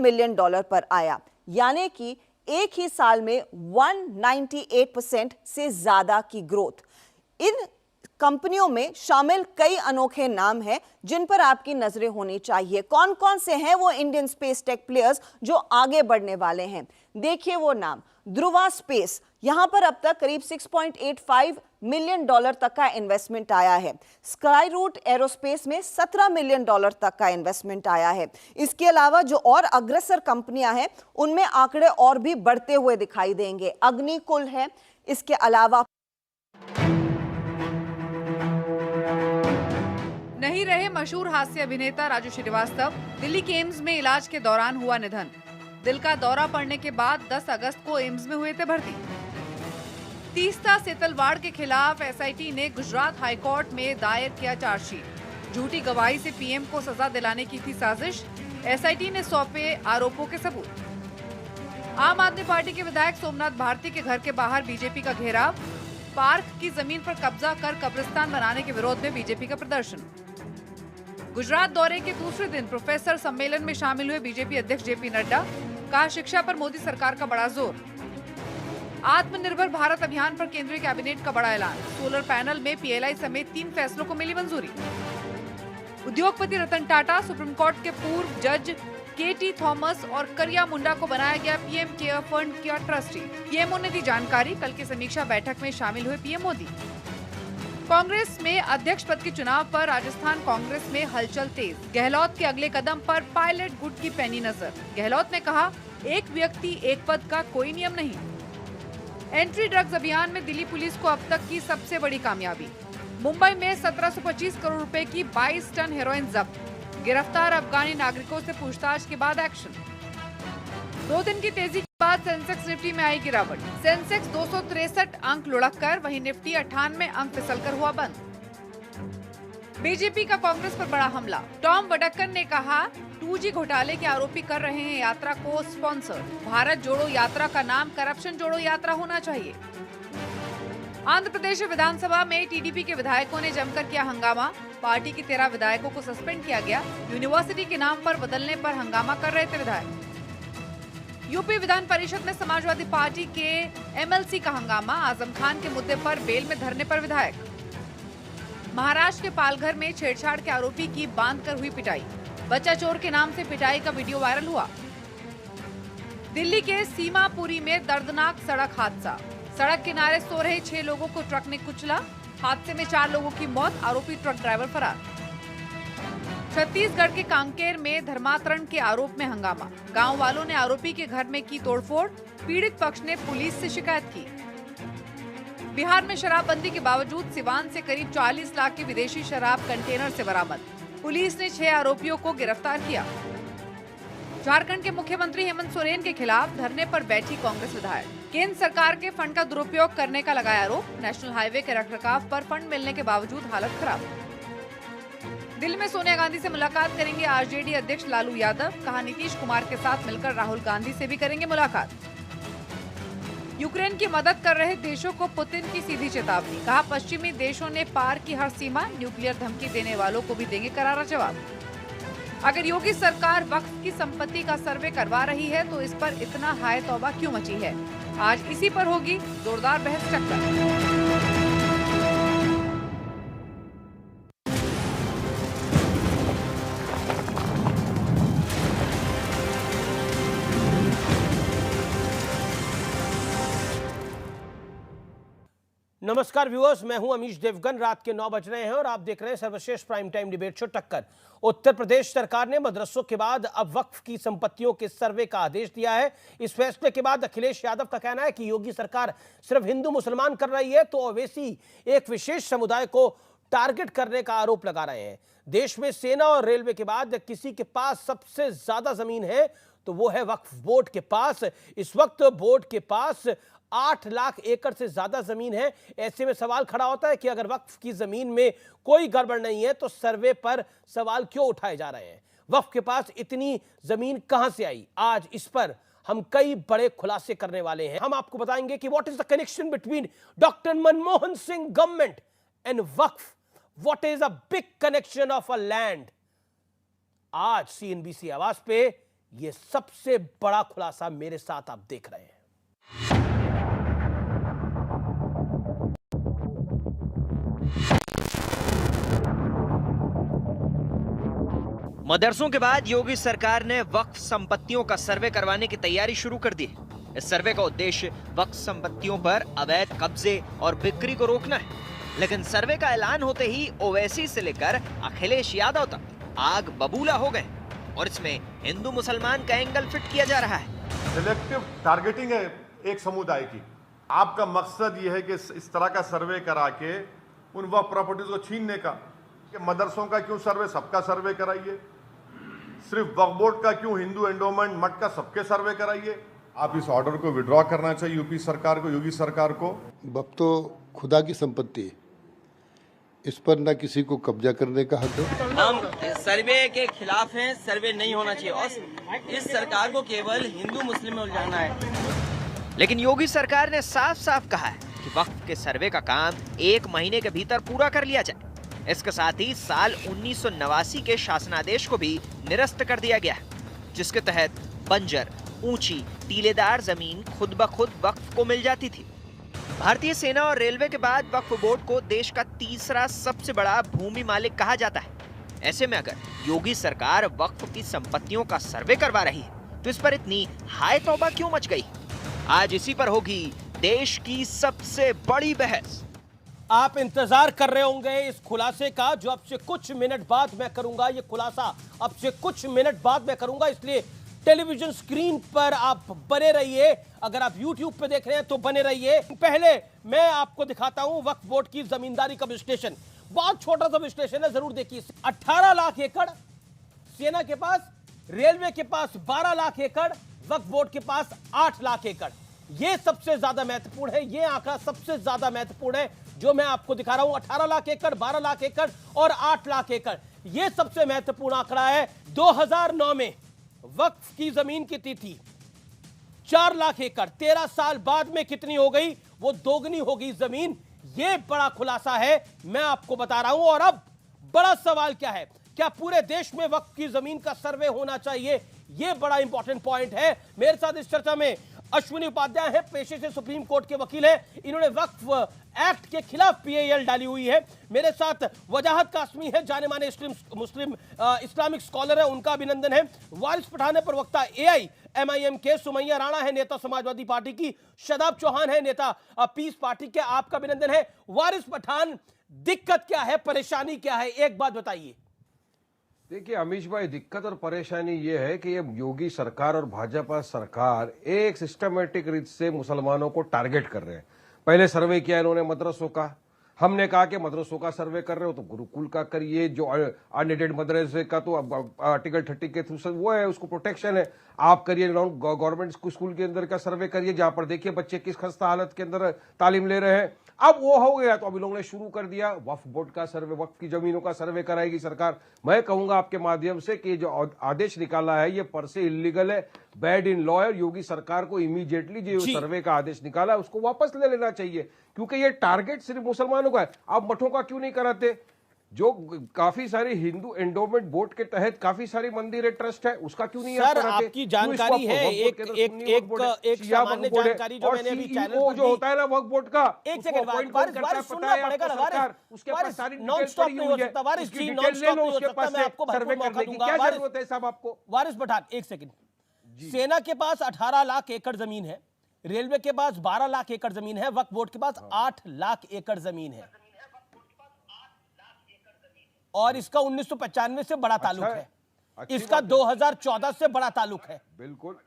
Million dollar पर आया, यानी कि एक ही साल में 198% से ज्यादा की ग्रोथ। इन कंपनियों में शामिल कई अनोखे नाम हैं जिन पर आपकी नजरें होनी चाहिए। कौन कौन से हैं वो इंडियन स्पेस टेक प्लेयर्स जो आगे बढ़ने वाले हैं? देखिए वो नाम। ध्रुवा स्पेस, यहां पर अब तक करीब 6.85 मिलियन डॉलर तक का इन्वेस्टमेंट आया है। स्काई रूट एरोस्पेस में 17 मिलियन डॉलर तक का इन्वेस्टमेंट आया है। इसके अलावा जो और अग्रसर कंपनियां हैं उनमें आंकड़े और भी बढ़ते हुए दिखाई देंगे। अग्निकुल है, इसके अलावा नहीं रहे मशहूर हास्य अभिनेता राजू श्रीवास्तव। दिल्ली के एम्स में इलाज के दौरान हुआ निधन। दिल का दौरा पड़ने के बाद 10 अगस्त को एम्स में हुए थे भर्ती। तीस्ता सेतलवाड़ के खिलाफ एसआईटी ने गुजरात हाईकोर्ट में दायर किया चार्जशीट। झूठी गवाही से पीएम को सजा दिलाने की थी साजिश। एसआईटी ने सौंपे आरोपों के सबूत। आम आदमी पार्टी के विधायक सोमनाथ भारती के घर के बाहर बीजेपी का घेराव। पार्क की जमीन पर कब्जा कर कब्रिस्तान बनाने के विरोध में बीजेपी का प्रदर्शन। गुजरात दौरे के दूसरे दिन प्रोफेसर सम्मेलन में शामिल हुए बीजेपी अध्यक्ष जेपी नड्डा। कहा शिक्षा पर मोदी सरकार का बड़ा जोर। आत्मनिर्भर भारत अभियान पर केंद्रीय कैबिनेट का बड़ा ऐलान। सोलर पैनल में पीएलआई समेत 3 फैसलों को मिली मंजूरी। उद्योगपति रतन टाटा, सुप्रीम कोर्ट के पूर्व जज केटी थॉमस और करिया मुंडा को बनाया गया पीएम केयर फंड का ट्रस्टी। पीएमओ ने दी जानकारी। कल की समीक्षा बैठक में शामिल हुए पीएम मोदी। कांग्रेस में अध्यक्ष पद के चुनाव पर राजस्थान कांग्रेस में हलचल तेज। गहलोत के अगले कदम पर पायलट गुट की पैनी नजर। गहलोत ने कहा, एक व्यक्ति एक पद का कोई नियम नहीं। एंट्री ड्रग्स अभियान में दिल्ली पुलिस को अब तक की सबसे बड़ी कामयाबी। मुंबई में 1725 करोड़ रुपए की 22 टन हेरोइन जब्त। गिरफ्तार अफगानी नागरिकों से पूछताछ के बाद एक्शन। 2 दिन की तेजी के बाद सेंसेक्स निफ्टी में आई गिरावट। सेंसेक्स 263 अंक लुढ़ककर, वहीं निफ्टी 98 अंक फिसलकर हुआ बंद। बीजेपी का कांग्रेस पर बड़ा हमला। टॉम वडक्कन ने कहा, 2G घोटाले के आरोपी कर रहे हैं यात्रा को स्पॉन्सर। भारत जोड़ो यात्रा का नाम करप्शन जोड़ो यात्रा होना चाहिए। आंध्र प्रदेश विधानसभा में टीडीपी के विधायकों ने जमकर किया हंगामा। पार्टी के 13 विधायकों को सस्पेंड किया गया। यूनिवर्सिटी के नाम पर बदलने पर हंगामा कर रहे थे विधायक। यूपी विधान परिषद में समाजवादी पार्टी के एमएलसी का हंगामा। आजम खान के मुद्दे पर बेल में धरने पर विधायक। महाराष्ट्र के पालघर में छेड़छाड़ के आरोपी की बांधकर हुई पिटाई। बच्चा चोर के नाम से पिटाई का वीडियो वायरल हुआ। दिल्ली के सीमापुरी में दर्दनाक सड़क हादसा। सड़क किनारे सो रहे 6 लोगों को ट्रक ने कुचला। हादसे में 4 लोगों की मौत, आरोपी ट्रक ड्राइवर फरार। छत्तीसगढ़ के कांकेर में धर्मांतरण के आरोप में हंगामा। गांव वालों ने आरोपी के घर में की तोड़फोड़। पीड़ित पक्ष ने पुलिस से शिकायत की। बिहार में शराबबंदी के बावजूद सिवान से करीब 40 लाख की विदेशी शराब कंटेनर से बरामद। पुलिस ने 6 आरोपियों को गिरफ्तार किया। झारखंड के मुख्यमंत्री हेमंत सोरेन के खिलाफ धरने पर बैठी कांग्रेस विधायक। केंद्र सरकार के फंड का दुरुपयोग करने का लगाया आरोप। नेशनल हाईवे के रखरखाव पर फंड मिलने के बावजूद हालत खराब। दिल्ली में सोनिया गांधी से मुलाकात करेंगे आरजेडी अध्यक्ष लालू यादव। कहा, नीतीश कुमार के साथ मिलकर राहुल गांधी से भी करेंगे मुलाकात। यूक्रेन की मदद कर रहे देशों को पुतिन की सीधी चेतावनी। कहा, पश्चिमी देशों ने पार की हर सीमा, न्यूक्लियर धमकी देने वालों को भी देंगे करारा जवाब। अगर योगी सरकार वक्फ की संपत्ति का सर्वे करवा रही है तो इस पर इतना हाय तौबा क्यों मची है? आज इसी पर होगी जोरदार बहस चक्कर। नमस्कार व्यूअर्स, मैं हूं अमीश देवगन। रात के 9 बज रहे हैं और आप देख रहे हैं सर्वश्रेष्ठ प्राइम टाइम डिबेट शो टक्कर। उत्तर प्रदेश सरकार ने मदरसों के बाद अब वक्फ की संपत्तियों के सर्वे का आदेश दिया है। इस फैसले के बाद अखिलेश यादव का कहना है कि योगी सरकार सिर्फ हिंदू मुसलमान कर रही है, तो ओवैसी एक विशेष समुदाय को टारगेट करने का आरोप लगा रहे हैं। देश में सेना और रेलवे के बाद किसी के पास सबसे ज्यादा जमीन है तो वो है वक्फ बोर्ड के पास। इस वक्त बोर्ड के पास 8 लाख एकड़ से ज्यादा जमीन है। ऐसे में सवाल खड़ा होता है कि अगर वक्फ की जमीन में कोई गड़बड़ नहीं है तो सर्वे पर सवाल क्यों उठाए जा रहे हैं? वक्फ के पास इतनी जमीन कहां से आई? आज इस पर हम कई बड़े खुलासे करने वाले हैं। हम आपको बताएंगे कि what is the connection between doctor Manmohan Singh government and Waqf. What is a big connection of a land? आज CNBC आवाज पे ये सबसे बड़ा खुलासा मेरे साथ आप देख रहे हैं। मदरसों के बाद योगी सरकार ने वक्फ संपत्तियों का सर्वे करवाने की तैयारी शुरू कर दी है। इस सर्वे का उद्देश्य वक्फ संपत्तियों पर अवैध कब्जे और बिक्री को रोकना है। लेकिन सर्वे का ऐलान होते ही ओवैसी से लेकर अखिलेश यादव तक आग बबूला हो गए और इसमें हिंदू मुसलमान का एंगल फिट किया जा रहा है। सिलेक्टिव टारगेटिंग है एक समुदाय की। आपका मकसद ये है कि इस तरह का सर्वे करा के उन वक्फ प्रॉपर्टीज को छीनने का। कि मदरसों का क्यों सर्वे, सबका सर्वे कराइए। सिर्फ वक्फ बोर्ड का क्यों, हिंदू एंडोमेंट मठ का सबके सर्वे कराइए। आप इस ऑर्डर को विड्रॉ करना चाहिए यूपी सरकार को, योगी सरकार को। वक्फ तो खुदा की संपत्ति है, इस पर न किसी को कब्जा करने का हक है। हम सर्वे के खिलाफ हैं, सर्वे नहीं होना चाहिए और इस सरकार को केवल हिंदू मुस्लिम में उलझाना है। लेकिन योगी सरकार ने साफ साफ कहा है कि वक्फ के सर्वे का काम 1 महीने के भीतर पूरा कर लिया जाए। इसके साथ ही साल 1989 के शासनादेश को भी निरस्त कर दिया गया है, जिसके तहत बंजर, ऊंची, टीलेदार जमीन खुद ब खुद वक्फ को मिल जाती थी। भारतीय सेना और रेलवे के बाद वक्फ बोर्ड को देश का तीसरा सबसे बड़ा भूमि मालिक कहा जाता है। ऐसे में अगर योगी सरकार वक्फ की संपत्तियों का सर्वे करवा रही है तो इस पर इतनी हाय तौबा क्यों मच गई? आज इसी पर होगी देश की सबसे बड़ी बहस। आप इंतजार कर रहे होंगे इस खुलासे का, जो अब से कुछ मिनट बाद मैं करूंगा। ये खुलासा अब से कुछ मिनट बाद मैं करूंगा, इसलिए टेलीविजन स्क्रीन पर आप बने रहिए। अगर आप YouTube पे देख रहे हैं तो बने रहिए। पहले मैं आपको दिखाता हूं वक्फ बोर्ड की जमींदारी का विश्लेषण। बहुत छोटा सा विश्लेषण है, जरूर देखिए। 18 लाख एकड़ सेना के पास, रेलवे के पास 12 लाख एकड़, वक्फ बोर्ड के पास 8 लाख एकड़। यह सबसे ज्यादा महत्वपूर्ण है, यह आंकड़ा सबसे ज्यादा महत्वपूर्ण है जो मैं आपको दिखा रहा हूं। 18 लाख एकड़, 12 लाख एकड़ और 8 लाख एकड़, यह सबसे महत्वपूर्ण आंकड़ा है। 2009 में वक्फ की जमीन कितनी थी? 4 लाख एकड़। 13 साल बाद में कितनी हो गई? वो दोगुनी हो गई जमीन। यह बड़ा खुलासा है, मैं आपको बता रहा हूं। और अब बड़ा सवाल क्या है, क्या पूरे देश में वक्फ की जमीन का सर्वे होना चाहिए? यह बड़ा इंपॉर्टेंट पॉइंट है। मेरे साथ इस चर्चा में अश्विनी उपाध्याय है, पेशे से सुप्रीम कोर्ट के वकील हैं। इन्होंने वक्फ एक्ट के खिलाफ PIL डाली हुई है। मेरे साथ वजाहत कासमी है, जाने माने इस्लामिक स्कॉलर है, उनका अभिनंदन है। वारिस पठान है, प्रवक्ता AIMIM के। सुमैया राणा है, नेता समाजवादी पार्टी की। शदाब चौहान है, नेता पीस पार्टी के। आपका अभिनंदन है। वारिस पठान, दिक्कत क्या है, परेशानी क्या है, एक बात बताइए। देखिए अमीश भाई, दिक्कत और परेशानी ये है कि ये योगी सरकार और भाजपा सरकार एक सिस्टमेटिक रीत से मुसलमानों को टारगेट कर रहे हैं। पहले सर्वे किया इन्होंने मदरसों का। हमने कहा कि मदरसों का सर्वे कर रहे हो तो गुरुकुल का करिए, जो अनएडेड मदरसे का तो आर्टिकल 30 के थ्रू वो है, उसको प्रोटेक्शन है। आप करिए गवर्नमेंट स्कूल के अंदर का सर्वे करिए, जहां पर देखिए बच्चे किस खस्ता हालत के अंदर तालीम ले रहे हैं। अब वो हो गया तो अभी लोगों ने शुरू कर दिया वक्फ बोर्ड का सर्वे, वक्फ की जमीनों का सर्वे कराएगी सरकार। मैं कहूंगा आपके माध्यम से कि जो आदेश निकाला है ये पर से इलीगल है, बैड इन लॉ है। योगी सरकार को इमीडिएटली जो सर्वे का आदेश निकाला है उसको वापस ले लेना चाहिए, क्योंकि ये टारगेट सिर्फ मुसलमानों का है। आप मठों का क्यों नहीं कराते? जो काफी सारी हिंदू एंडोमेंट बोर्ड के तहत काफी सारी मंदिर ट्रस्ट है, उसका क्यों नहीं सर आपकी जानकारी है? एक सामान्य जानकारी जो मैंने अभी चैनल पर जो होता है ना वक्फ बोर्ड का, एक सेकंड वारिस सुनना पड़ेगा। उसके पास सारी नॉन स्टॉप नहीं हो सकता वारिस जी, नॉन स्टॉप नहीं हो सकता। मैं आपको भरपूर मौका दूंगा। क्या जरूरत है साहब आपको? वारिस पठान, एक सेकंड। सेना के पास 18 लाख एकड़ जमीन है, रेलवे के पास 12 लाख एकड़ जमीन है, वक्फ बोर्ड के पास 8 लाख एकड़ जमीन है और इसका 1995 से बड़ा ताल्लुक है। इसका 2014 से बड़ा ताल्लुक है। बिल्कुल।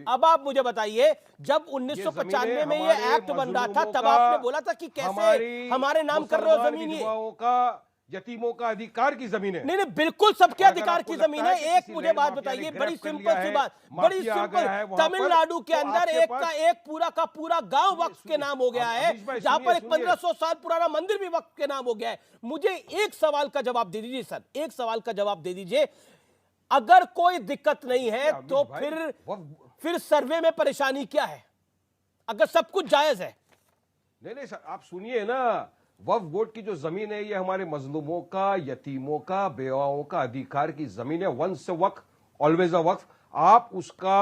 अब आप मुझे बताइए, जब 1995 में ये एक्ट बन रहा था तब आपने बोला था कि कैसे हमारे नाम कर रहे हो जमीन, ये यतीमों का अधिकार की जमीन है। नहीं, बिल्कुल सबके अधिकार की जमीन है। एक मुझे बात बताइए, बड़ी सिंपल सी बात, बड़ी सिंपल। तमिलनाडु के अंदर एक का एक पूरा का पूरा गांव वक्फ के नाम हो गया है, जहां पर एक 1500 साल पुराना मंदिर भी वक्फ के नाम हो गया है। मुझे एक सवाल का जवाब दे दीजिए सर, एक सवाल का जवाब दे दीजिए। अगर कोई दिक्कत नहीं है तो फिर सर्वे में परेशानी क्या है, अगर सब कुछ जायज है? नहीं सर, आप सुनिए ना, वक्फ बोर्ड की जो जमीन है ये हमारे मजलूमों का, यतीमों का, बेवाओं का अधिकार की जमीन है। Once a waqf always a waqf. आप उसका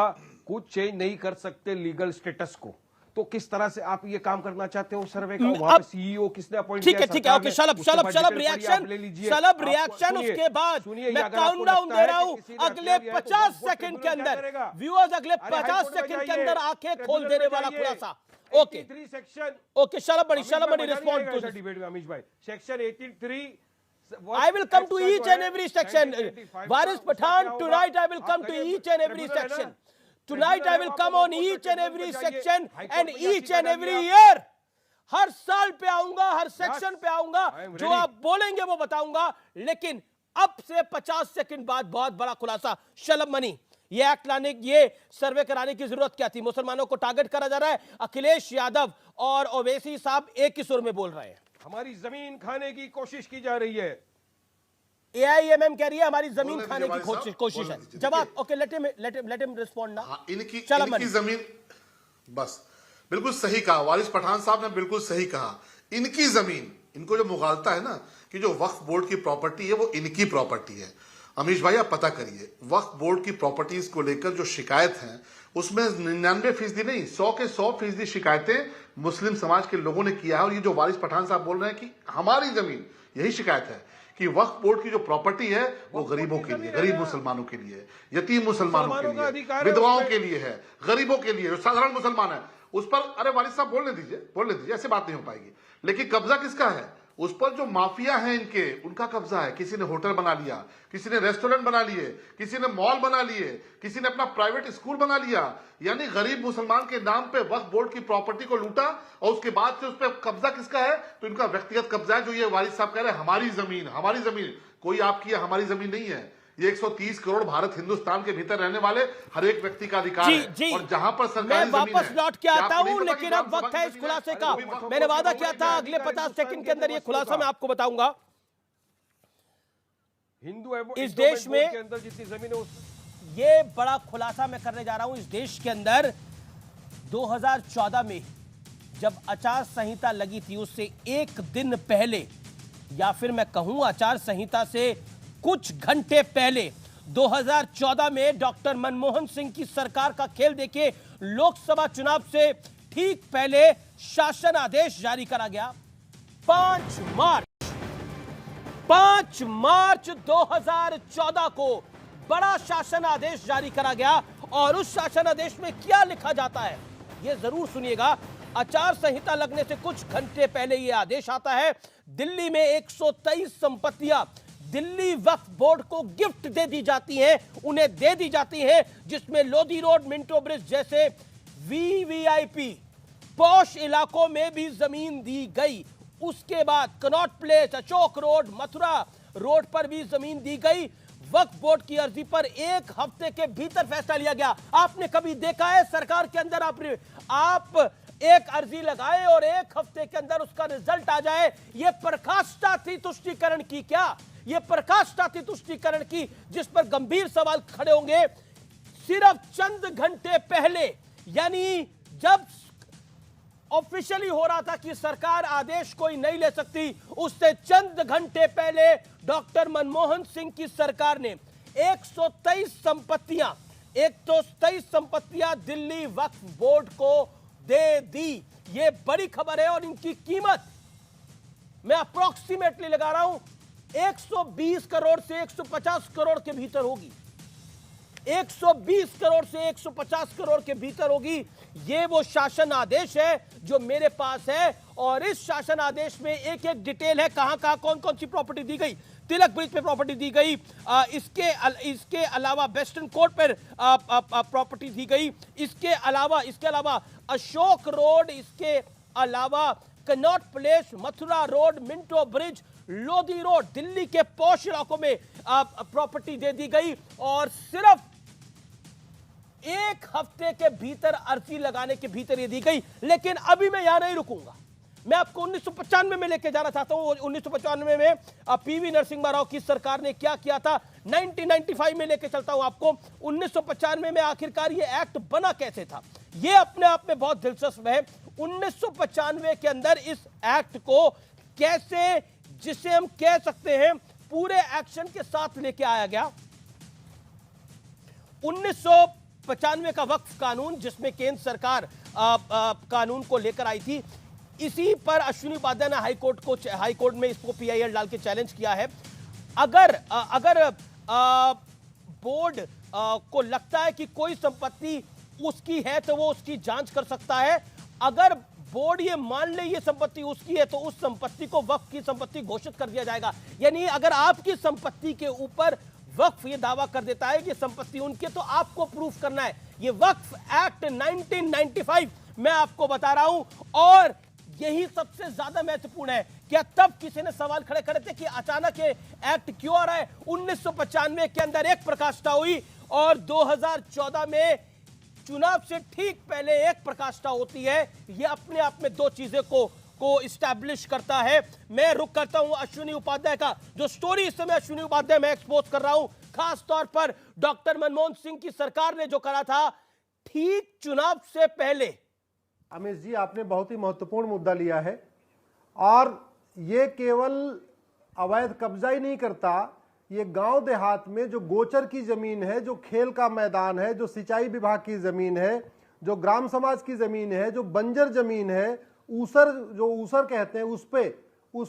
कुछ चेंज नहीं कर सकते लीगल स्टेटस को। तो किस तरह से आप ये काम करना चाहते हो सर्वे का? वहां पे सीईओ किसने अपॉइंट किया? ठीक है, ओके, शलभ रिएक्शन। उसके बाद मैं काउंटडाउन दे रहा हूं अगले 50 सेकंड के अंदर। व्यूअर्स, अगले 50 सेकंड के अंदर आंखें खोल देने वाला खुलासा। ओके सेक्शन, ओके, शलभ बड़ी रिस्पॉन्ड टू डिबेट में अमीश भाई। Section 83 I will come to each and every section. Waris Pathan, tonight I will come to each and every section. Tonight I will come on each and every section and each and every year. हर साल पे आऊंगा, हर section पे आऊंगा, जो आप बोलेंगे वो बताऊंगा। लेकिन अब से 50 सेकंड बाद बहुत बड़ा खुलासा। शलभ मनी, ये एक्ट लाने, ये सर्वे कराने की जरूरत क्या थी? मुसलमानों को टारगेट करा जा रहा है। अखिलेश यादव और ओवैसी साहब एक ही सुर में बोल रहे हैं। हमारी जमीन खाने की कोशिश की जा रही है। AIMM कह रही है हमारी जमीन खाने की कोशिश है। जवाब, ओके, लेट हिम रिस्पोंड ना। इनकी जमीन, बस बिल्कुल सही कहा वारिस पठान साहब ने, बिल्कुल सही कहा। इनकी जमीन, इनको जो मुगालता है ना कि जो वक्फ बोर्ड की प्रॉपर्टी है वो इनकी प्रॉपर्टी है। अमीश भाई आप पता करिए, वक्फ बोर्ड की प्रॉपर्टीज को लेकर जो शिकायत है उसमें 99% नहीं, 100 के 100% शिकायतें मुस्लिम समाज के लोगों ने किया है। और ये जो वारिस पठान साहब बोल रहे हैं कि हमारी जमीन, यही शिकायत है कि वक्फ बोर्ड की जो प्रॉपर्टी है वो गरीबों के लिए, गरीब मुसलमानों के लिए, यतीम मुसलमानों के लिए, विधवाओं के लिए है, गरीबों के लिए, जो साधारण मुसलमान है उस पर। अरे वारिस साहब बोलने दीजिए, ऐसे बात नहीं हो पाएगी। लेकिन कब्जा किसका है? उस पर जो माफिया है इनके, उनका कब्जा है। किसी ने होटल बना लिया, किसी ने रेस्टोरेंट बना लिए, किसी ने मॉल बना लिए, किसी ने अपना प्राइवेट स्कूल बना लिया। यानी गरीब मुसलमान के नाम पे वक्फ बोर्ड की प्रॉपर्टी को लूटा और उसके बाद से उस पर कब्जा किसका है? तो इनका व्यक्तिगत कब्जा है। जो ये वारिस साहब कह रहे हैं हमारी जमीन, हमारी जमीन, कोई आपकी हमारी जमीन नहीं है। ये 130 करोड़ भारत हिंदुस्तान के भीतर रहने वाले हर एक व्यक्ति का अधिकार है। जी, और जहां पर सरकारी मैं जमीन वापस है, लौट के आता हूं, लेकिन अब वक्त है इस खुलासे का। मैंने वादा किया था अगले 50 सेकंड के अंदर ये खुलासा मैं आपको बताऊंगा। इस देश में के अंदर जितनी जमीन है, ये बड़ा खुलासा मैं करने जा रहा हूं। इस देश के अंदर 2014 में जब आचार संहिता लगी थी, उससे एक दिन पहले, या फिर मैं कहूं आचार संहिता से कुछ घंटे पहले, 2014 में डॉक्टर मनमोहन सिंह की सरकार का खेल देखिए। लोकसभा चुनाव से ठीक पहले शासन आदेश जारी करा गया। 5 मार्च 2014 को बड़ा शासन आदेश जारी करा गया। और उस शासन आदेश में क्या लिखा जाता है यह जरूर सुनिएगा। आचार संहिता लगने से कुछ घंटे पहले यह आदेश आता है। दिल्ली में 123 संपत्तियां दिल्ली वक्फ बोर्ड को गिफ्ट दे दी जाती हैं, उन्हें दे दी जाती हैं, जिसमें लोधी रोड, मिंटो ब्रिज जैसे VVIP पॉश इलाकों में भी जमीन दी गई। उसके बाद Connaught place, Ashok road, Mathura road पर भी जमीन दी गई। वक्फ बोर्ड की अर्जी पर एक हफ्ते के भीतर फैसला लिया गया। आपने कभी देखा है सरकार के अंदर आप एक अर्जी लगाए और एक हफ्ते के अंदर उसका रिजल्ट आ जाए? यह प्रकाष्ठा थी तुष्टीकरण की क्या? यह प्रकाष्ठा थी तुष्टीकरण की, जिस पर गंभीर सवाल खड़े होंगे। सिर्फ चंद घंटे पहले, यानी जब ऑफिशियली हो रहा था कि सरकार आदेश कोई नहीं ले सकती, उससे चंद घंटे पहले डॉक्टर मनमोहन सिंह की सरकार ने 123 संपत्तियां दिल्ली वक्फ बोर्ड को दे दी। यह बड़ी खबर है और इनकी कीमत मैं अप्रोक्सीमेटली लगा रहा हूं 120 करोड़ से 150 करोड़ के भीतर होगी। 120 करोड़ से 150 करोड़ के भीतर होगी। यह वो शासन आदेश है जो मेरे पास है। और इस शासन आदेश में एक एक डिटेल है, कहां कौन कौन सी प्रॉपर्टी दी गई। तिलक ब्रिज पे प्रॉपर्टी दी गई, इसके अलावा वेस्टर्न कोर्ट पर प्रॉपर्टी दी गई, इसके अलावा अशोक रोड, इसके अलावा Connaught place, Mathura road, Minto bridge, Lodhi road, Delhi के पॉश इलाकों में प्रॉपर्टी दे दी गई। और सिर्फ एक हफ्ते के भीतर अर्जी लगाने के भीतर ये दी गई। लेकिन अभी मैं यहां नहीं रुकूंगा, मैं आपको 1995 में लेके जाना चाहता हूं। 1995 में PV नरसिम्हा राव की सरकार ने क्या किया था, 1995 में लेके चलता हूं आपको। 1995 में आखिरकार ये एक्ट बना कैसे था, ये अपने आप में बहुत दिलचस्प है। 1995 के अंदर इस एक्ट को कैसे, जिसे हम कह सकते हैं पूरे एक्शन के साथ लेके आया गया। 1995 का वक्फ कानून, जिसमें केंद्र सरकार कानून को लेकर आई थी, इसी पर अश्विनी उपाध्याय ने हाईकोर्ट में इसको पीआईएल डाल के चैलेंज किया है। अगर बोर्ड को लगता है कि कोई संपत्ति उसकी है तो वो उसकी जांच कर सकता है। अगर बोर्ड ये मान ले ये संपत्ति उसकी है तो उस संपत्ति को वक्फ की संपत्ति घोषित कर दिया जाएगा। यानी अगर आपकी संपत्ति के ऊपर वक्फ ये दावा कर देता है कि संपत्ति उनकी, तो आपको प्रूफ करना है। ये वक्फ एक्ट 1995 मैं आपको बता रहा हूं, और यही सबसे ज्यादा महत्वपूर्ण है। क्या तब किसी ने सवाल खड़े करे थे कि अचानक ये एक्ट क्यों आ रहा है? 1995 के अंदर एक प्रकाष्ठा हुई और 2014 में चुनाव से ठीक पहले एक प्रकाष्ठा होती है। ये अपने आप में दो चीजें को इस्टेब्लिश करता है। मैं रुक करता हूं अश्विनी उपाध्याय का, जो स्टोरी इस समय अश्विनी उपाध्याय मैं एक्सपोज कर रहा हूं, खास तौर पर डॉक्टर मनमोहन सिंह की सरकार ने जो करा था ठीक चुनाव से पहले। अमित जी, आपने बहुत ही महत्वपूर्ण मुद्दा लिया है, और ये केवल अवैध कब्जा ही नहीं करता, ये गांव देहात में जो गोचर की जमीन है, जो खेल का मैदान है, जो सिंचाई विभाग की जमीन है, जो ग्राम समाज की जमीन है, जो बंजर जमीन है, ऊसर कहते हैं, उस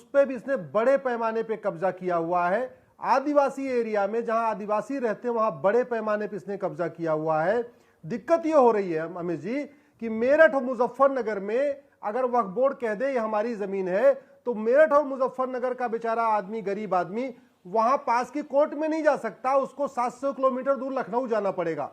पे भी इसने बड़े पैमाने पे कब्जा किया हुआ है। आदिवासी एरिया में जहां आदिवासी रहते हैं वहां बड़े पैमाने पे इसने कब्जा किया हुआ है। दिक्कत ये हो रही है अमित जी कि मेरठ और मुजफ्फरनगर में अगर वक्फ बोर्ड कह दे ये हमारी जमीन है, तो मेरठ और मुजफ्फरनगर का बेचारा आदमी, गरीब आदमी, वहां पास की कोर्ट में नहीं जा सकता, उसको 700 किलोमीटर दूर लखनऊ जाना पड़ेगा।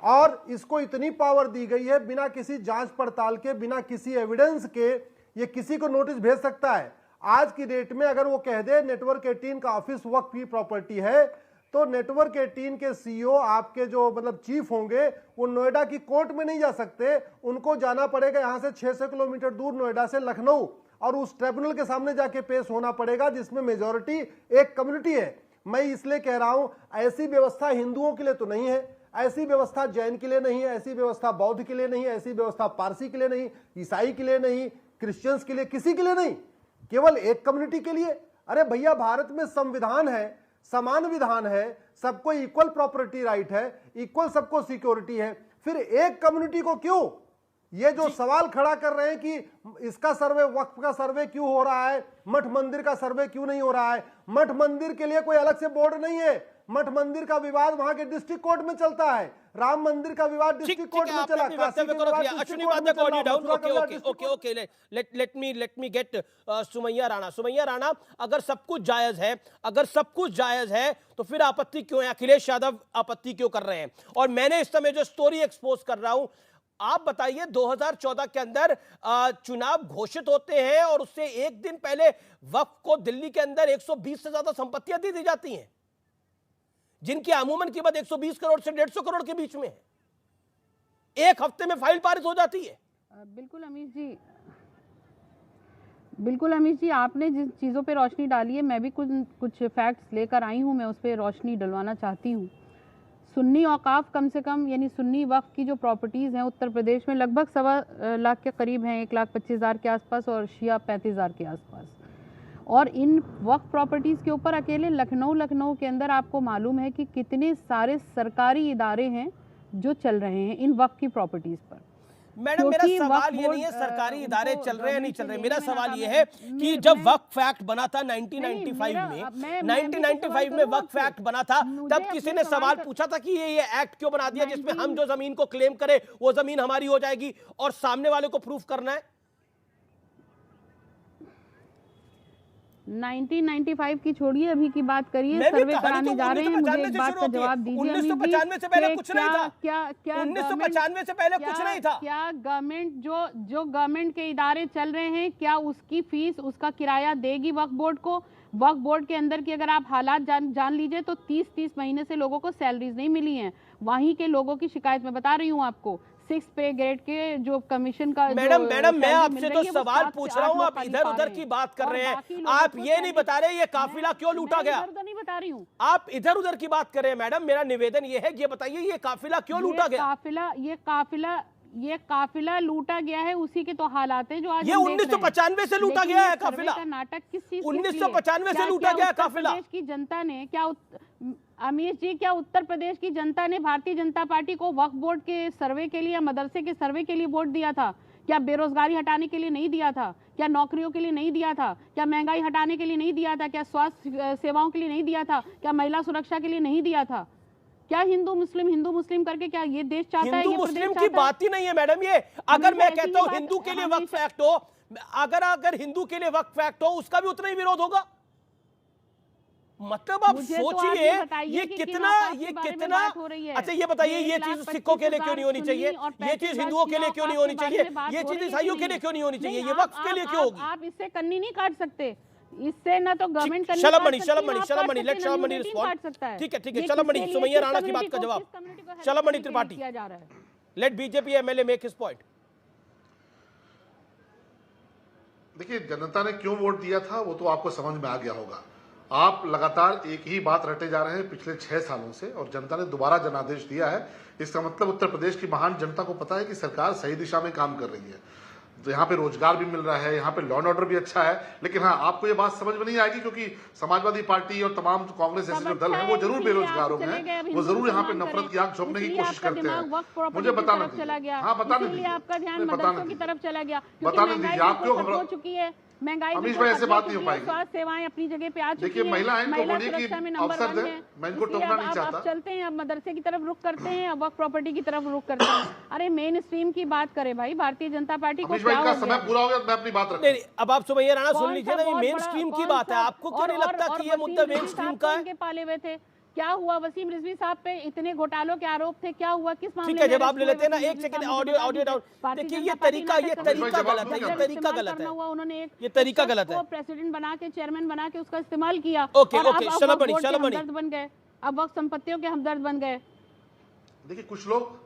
और इसको इतनी पावर दी गई है, बिना किसी जांच पड़ताल के, बिना किसी एविडेंस के ये किसी को नोटिस भेज सकता है। आज की डेट में अगर वो कह दे नेटवर्क 18 का ऑफिस वक्फ की प्रॉपर्टी है, तो नेटवर्क 18 के सीईओ, आपके जो मतलब चीफ होंगे, वो नोएडा की कोर्ट में नहीं जा सकते, उनको जाना पड़ेगा यहां से 600 किलोमीटर दूर नोएडा से लखनऊ, और उस ट्रिब्यूनल के सामने जाके पेश होना पड़ेगा जिसमें मेजॉरिटी एक कम्युनिटी है। मैं इसलिए कह रहा हूं, ऐसी व्यवस्था हिंदुओं के लिए तो नहीं है, ऐसी व्यवस्था जैन के लिए नहीं है, ऐसी व्यवस्था बौद्ध के लिए नहीं है, ऐसी व्यवस्था पारसी के लिए नहीं, ईसाई के लिए नहीं, क्रिश्चियंस के लिए, किसी के लिए नहीं, केवल एक कम्युनिटी के लिए। अरे भैया, भारत में संविधान है, समान विधान है, सबको इक्वल प्रॉपर्टी राइट है, इक्वल सबको सिक्योरिटी है, फिर एक कम्युनिटी को क्यों? ये जो सवाल खड़ा कर रहे हैं कि इसका सर्वे, वक्फ का सर्वे क्यों हो रहा है, मठ मंदिर का सर्वे क्यों नहीं हो रहा है? मठ मंदिर के लिए कोई अलग से बोर्ड नहीं है। मठ मंदिर का विवाद वहां के डिस्ट्रिक्ट कोर्ट में चलता है, राम मंदिर का विवाद डिस्ट्रिक्ट कोर्ट में चला, let me gate Sumaiya Rana. Sumaiya Rana, अगर सब कुछ जायज है तो फिर आपत्ति क्यों है? अखिलेश यादव आपत्ति क्यों कर रहे हैं? और मैंने इस समय जो स्टोरी एक्सपोज कर रहा हूं, आप बताइए, 2014 के अंदर चुनाव घोषित होते हैं और उससे एक दिन पहले वक्फ को दिल्ली के अंदर 120 से ज्यादा संपत्तियां दी जाती हैं, जिनकी अमूमन कीमत 120 करोड़ से 150 करोड़ के बीच में है। एक हफ्ते में फाइल पारित हो जाती है। बिल्कुल अमित जी, आपने जिन चीज़ों पे रोशनी डाली है, मैं भी कुछ फैक्ट्स लेकर आई हूँ, मैं उस पर रोशनी डलवाना चाहती हूँ। सुन्नी औकाफ कम से कम, यानी सुन्नी वक्फ की जो प्रॉपर्टीज़ हैं उत्तर प्रदेश में लगभग 1.25 लाख के करीब हैं, 1,25,000 के आसपास, और शिया 35,000 के आसपास। और इन वक्फ प्रॉपर्टीज़ के ऊपर अकेले लखनऊ के अंदर आपको मालूम है कि कितने सारे सरकारी इदारे हैं जो चल रहे हैं इन वक्फ की प्रॉपर्टीज़ पर। मैडम, मेरा सवाल ये नहीं है सरकारी इदारे चल रहे हैं नहीं चल रहे, मेरा सवाल ये है कि जब वक्फ एक्ट बना था 1995 में वक्फ एक्ट बना था, तब किसी ने सवाल पूछा था कि ये एक्ट क्यों बना दिया जिसमें हम जो जमीन को क्लेम करें वो जमीन हमारी हो जाएगी और सामने वाले को प्रूफ करना है? 1995 की छोड़िए, अभी की बात करिए, सर्वे कराने जा रहे हैं, मुझे एक बात का जवाब दीजिए। 1995 से पहले कुछ नहीं था। क्या 1995 से पहले कुछ नहीं था। क्या गवर्नमेंट जो गवर्नमेंट के इदारे चल रहे हैं, क्या उसकी फीस, उसका किराया देगी वक्फ बोर्ड को? वक्फ बोर्ड के अंदर की अगर आप हालात जान लीजिए तो 30 महीने से लोगों को सैलरीज नहीं मिली हैं। वहीं के लोगों की शिकायत मैं बता रही हूँ आपको, 6 पे ग्रेड के जो कमीशन का। मैडम मैं आपसे तो सवाल पूछ रहा हूँ, आप इधर उधर की बात कर रहे हैं, आप ये नहीं बता रहे ये काफिला क्यों लूटा गया? नहीं बता रही हूँ, आप इधर उधर की बात कर रहे हैं। मैडम, मेरा निवेदन ये है, ये बताइए ये काफिला क्यों लूटा गया? ये काफिला ये काफिला लूटा गया है, उसी के तो हालात है जो आज ये हम देख रहे हैं। 1995 से लूटा लेकिन गया ये है सर्वे काफिला। का नाटक किस चीज के लिए? 1995 से क्या- लूटा क्या गया है उत्तर काफिला। प्रदेश की जनता ने अमीश जी, क्या उत्तर प्रदेश की जनता ने भारतीय जनता पार्टी को वक्फ बोर्ड के सर्वे के लिए या मदरसे के सर्वे के लिए वोट दिया था? क्या बेरोजगारी हटाने के लिए नहीं दिया था? क्या नौकरियों के लिए नहीं दिया था? क्या महंगाई हटाने के लिए नहीं दिया था? क्या स्वास्थ्य सेवाओं के लिए नहीं दिया था? क्या महिला सुरक्षा के लिए नहीं दिया था? क्या हिंदू मुस्लिम करके क्या ये देश चाहता है? हिंदू ये प्रदेश मुस्लिम की चाहता है? बात ही नहीं है मैडम। ये अगर हमेशा मैं ऐसी कहता ही हूं बात- हिंदू के लिए हमेशा- वक्फ एक्ट हो, अगर हिंदू के लिए वक्फ एक्ट हो, उसका भी उतना ही विरोध होगा। मतलब आप मुझे तो आप सोचिए ये बताइए ये कि कितना किन औकात के ये बारे में कितना बात हो रही है। अच्छा ये बताइए, ये चीज सिखों के लिए क्यों नहीं होनी चाहिए? 1,65,000 ये चीज हिंदुओं के लिए क्यों नहीं होनी चाहिए? ये चीज ईसाइयों के लिए क्यों नहीं होनी चाहिए? ये वक्फ के लिए क्यों होगी? आप इससे कन्नी नहीं काट सकते, इससे ना तो गवर्नमेंट कन्नी शलम काट मणि, सकती है, शलम मणि, आप शलम काट मणि, सकते लेट हैं, शलम ना मणि यूनिटी रिस्पॉन्ड। काट सकता है। ठीक है, ये शलम मणि, किसके लिए, सुमैया किस राणा की बात कम्युनिटी का को, जवाब। किस कम्युनिटी को हेल्प शलम मणि करने के लिए त्रिपाठी, किया जा रहा है? Let BJP MLA make his point. देखिए, जनता ने क्यों वोट दिया था वो तो आपको समझ में आ गया होगा। आप लगातार एक ही बात रटे जा रहे हैं पिछले 6 सालों से, और जनता ने दोबारा जनादेश दिया है। इसका मतलब उत्तर प्रदेश की महान जनता को पता है कि सरकार सही दिशा में काम कर रही है। तो यहाँ पे रोजगार भी मिल रहा है, यहाँ पे लॉ एंड ऑर्डर भी अच्छा है। लेकिन हाँ, आपको ये बात समझ में नहीं आएगी क्योंकि समाजवादी पार्टी और तमाम कांग्रेस जैसे जो दल हैं वो जरूर बेरोजगारों में हैं, वो जरूर यहाँ पे नफरत की आग झोंकने की कोशिश करते हैं। मुझे बताना दीजिए, हाँ बताने दीजिए, आपका ध्यान बताने मदरसों की दीजिए, तरफ चला गया, बताने दीजिए। आप क्यों हो चुकी है महंगाई, अमीश भाई ऐसे बात नहीं हो पाएगी। स्वास्थ्य सेवाएं अपनी जगह पे आ चुकी देखिए, हैं, महिला आइन को बोलिए कि सुरक्षा में नंबर अवसर 1 दें, है। मैं इनको इसलिए टोकना अब नहीं आप चाहता। चलते हैं, अब मदरसे की तरफ रुख करते हैं, अब वक्फ प्रॉपर्टी की तरफ रुख करते हैं। अरे मेन स्ट्रीम की बात करें भाई, भारतीय जनता पार्टी को अमीश क्या भाई का हो समय गया? पूरा हो गया, मैं अपनी बात नहीं, रखूं। अब आप सुमैया राणा सुन कौन लीजिए सा ना, ये बहुत मेन बड़ा- स्ट्रीम की कौन बात है। सा- आपको क्यों नहीं और- लगता और कि ये मुद्दा वसीम मेन रिजवी स्ट्रीम साहब का को है? इनके पाले हुए थे, क्या हुआ? वसीम रिजवी साहब पे इतने घोटालों के आरोप थे, क्या हुआ? किस मामले ठीक है, में जब आप ले अरेस्ट लेते हैं ना, हुए? एक वसीम सेकंड रिजवी ऑडियो साहब ऑडियो को डाउन। भारतीय देखिए, जनता ये पार्टी तरीका नाटक ये कर तरीका रही है। गलत है, ये बजट तरीका इस्तेमाल गलत करना है, हुआ, उन्होंने एक ये तरीका शख्स गलत है। को प्रेसिडेंट बना के, चेयरमैन बना के उसका इस्तेमाल किया। ओके, और ओके, अब शलम वक्फ मणि, बोर्ड के शलम मणि। हमदर्द बन गए, अब वक्त संपत्तियों के हमदर्द बन गए। देखिए, कुछ लोग,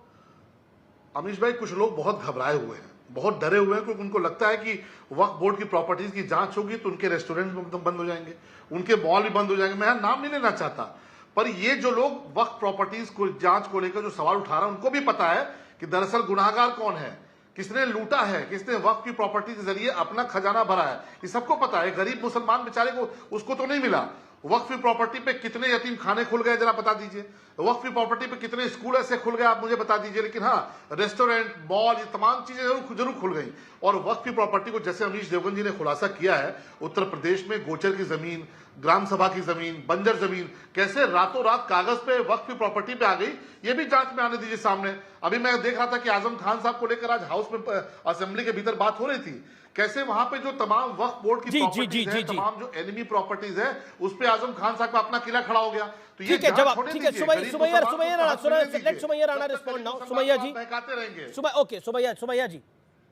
अमीश भाई, कुछ लोग बहुत घबराए हुए हैं, बहुत डरे हुए हैं, क्योंकि उनको लगता है कि वक्फ बोर्ड की प्रॉपर्टीज की जांच होगी तो उनके रेस्टोरेंट बंद हो जाएंगे, उनके मॉल भी बंद हो जाएंगे। मैं नाम नहीं लेना चाहता, पर ये जो लोग वक्फ प्रॉपर्टीज को जांच को लेकर जो सवाल उठा रहे हैं, उनको भी पता है कि दरअसल गुनाहगार कौन है, किसने लूटा है, किसने वक्फ की प्रॉपर्टी के जरिए अपना खजाना भरा है, ये सबको पता है। गरीब मुसलमान बेचारे को उसको तो नहीं मिला। वक्फ की प्रॉपर्टी पे कितने यतीम खाने खुल गए जरा बता दीजिए, वक्फ की प्रॉपर्टी पे कितने स्कूल ऐसे खुल गए आप मुझे बता दीजिए। लेकिन हाँ, रेस्टोरेंट, मॉल, ये तमाम चीजें जरूर खुल गई। और वक्फ की प्रॉपर्टी को जैसे अमीश देवगन जी ने खुलासा किया है, उत्तर प्रदेश में गोचर की जमीन, ग्राम सभा की जमीन, बंजर जमीन कैसे रातों रात कागज पे वक्फ की प्रॉपर्टी पे आ गई, ये भी जांच में आने दीजिए सामने। अभी मैं देख रहा था कि आजम खान साहब को लेकर आज हाउस में असेंबली के भीतर बात हो रही थी, कैसे वहां पे जो तमाम वक्फ बोर्ड की प्रॉपर्टीज है, तमाम जो एनिमी प्रॉपर्टीज है, उस पे आजम खान साहब का अपना किला खड़ा हो गया। तो ये ठीक है, जवाब होने ठीक है। दीजिए, सुमैया गरीब सुमैया मुसलमान सुमैया को राणा, हक मिलने लेट दीजिए। सुमैया राणा जब तक रिस्पॉन्ड नाउ। गरीब सुमैया जी, मुसलमान बहकाते रहेंगे। Okay, Sumaiya ji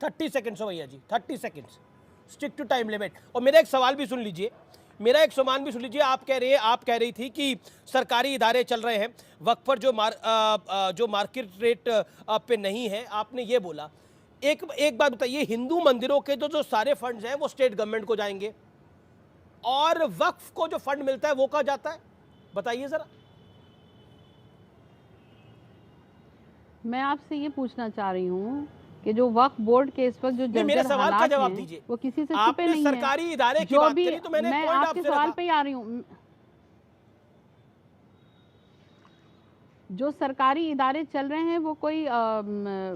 30 second, Sumaiya ji 30 seconds, stick to time limit. और मेरा एक सवाल भी सुन लीजिए, मेरा एक सवाल भी सुन लीजिए। आप कह रही थी कि सरकारी इदारे चल रहे हैं वक्त पर जो मार्केट रेट पे नहीं है, आपने ये बोला। एक बात बताइए, हिंदू मंदिरों के जो सारे फंड्स हैं वो स्टेट गवर्नमेंट को जाएंगे, और वक्फ को जो फंड मिलता है वो कहाँ जाता है, बताइए जरा। मैं आपसे ये पूछना चाह रही हूँ कि जो वक्फ बोर्ड के इस वक्त जो मेरे जर्जर सवाल का हालात जवाब हैं, दीजिए। वो किसी से छुपे आपने नहीं हैं। सरकारी इदारे की जो बात भी करी, तो मैंने मैं पॉइंट आपके आपसे सवाल रखा। पे ही आ रही हूँ। जो सरकारी इदारे चल रहे हैं वो कोई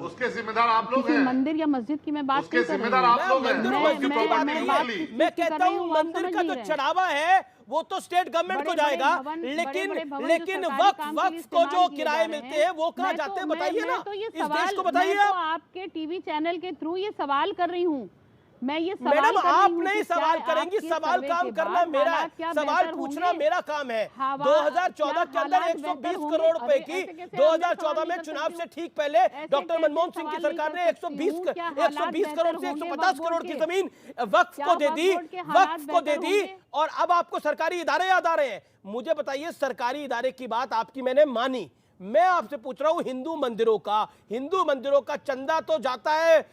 उसके जिम्मेदार आप लोग किसी हैं। मंदिर या मस्जिद की मैं बात उसके नहीं कर रही जिम्मेदार हूँ। आप लोग हैं। मंदिरों मैं- मस्जिद की मैं- बात मैं नहीं बात है। किस मैं चीज़ की कर कहता रही हूँ हूँ, आप मंदिर समझ का नहीं जो रहे। चढ़ावा है वो तो स्टेट गवर्नमेंट को बड़े-बड़े जाएगा, भवन, लेकिन बड़े-बड़े भवन जो लेकिन सरकारी वक्फ काम के लिए को जो इस्तेमाल किए किराए जा रहे मिलते हैं वो कहाँ मैं जाते हैं, तो- बताइए मैं ना, तो ये इस सवाल, देश को बताइए मैं तो आप। आपके टीवी चैनल के थ्रू ये सवाल कर रही हूँ। मैं ये सवाल मैडम, कर रही आप हूँ नहीं कि क्या सवाल करेंगी, आपके सवाल सर्वे काम के करना बाद मेरा है, हालात क्या सवाल बेहतर पूछना होंगे? मेरा काम है। हवा- 2014 के क्या अंदर हालात 120 बेहतर करोड़ होंगे? रुपए अरे की ऐसे कैसे 2014 आप में सवाल चुनाव नहीं से कर ठीक पहले ऐसे डॉक्टर कैसे मनमोहन सिंह की सवाल सरकार नहीं ने कर सकती हूँ? क्या हालात 120 करोड़ से बेहतर 150 होंगे करोड़ की वक्फ बोर्ड जमीन वक्फ क्या को दे दी, वक्फ बोर्ड के हालात वक्फ को दे बेहतर दी, होंगे? और अब आपको सरकारी इदारे याद आ रहे हैं। मुझे बताइए, सरकारी इदारे की बात आपकी मैंने मानी, मैं आपसे पूछ रहा हूं हिंदू मंदिरों का चंदा तो जाता है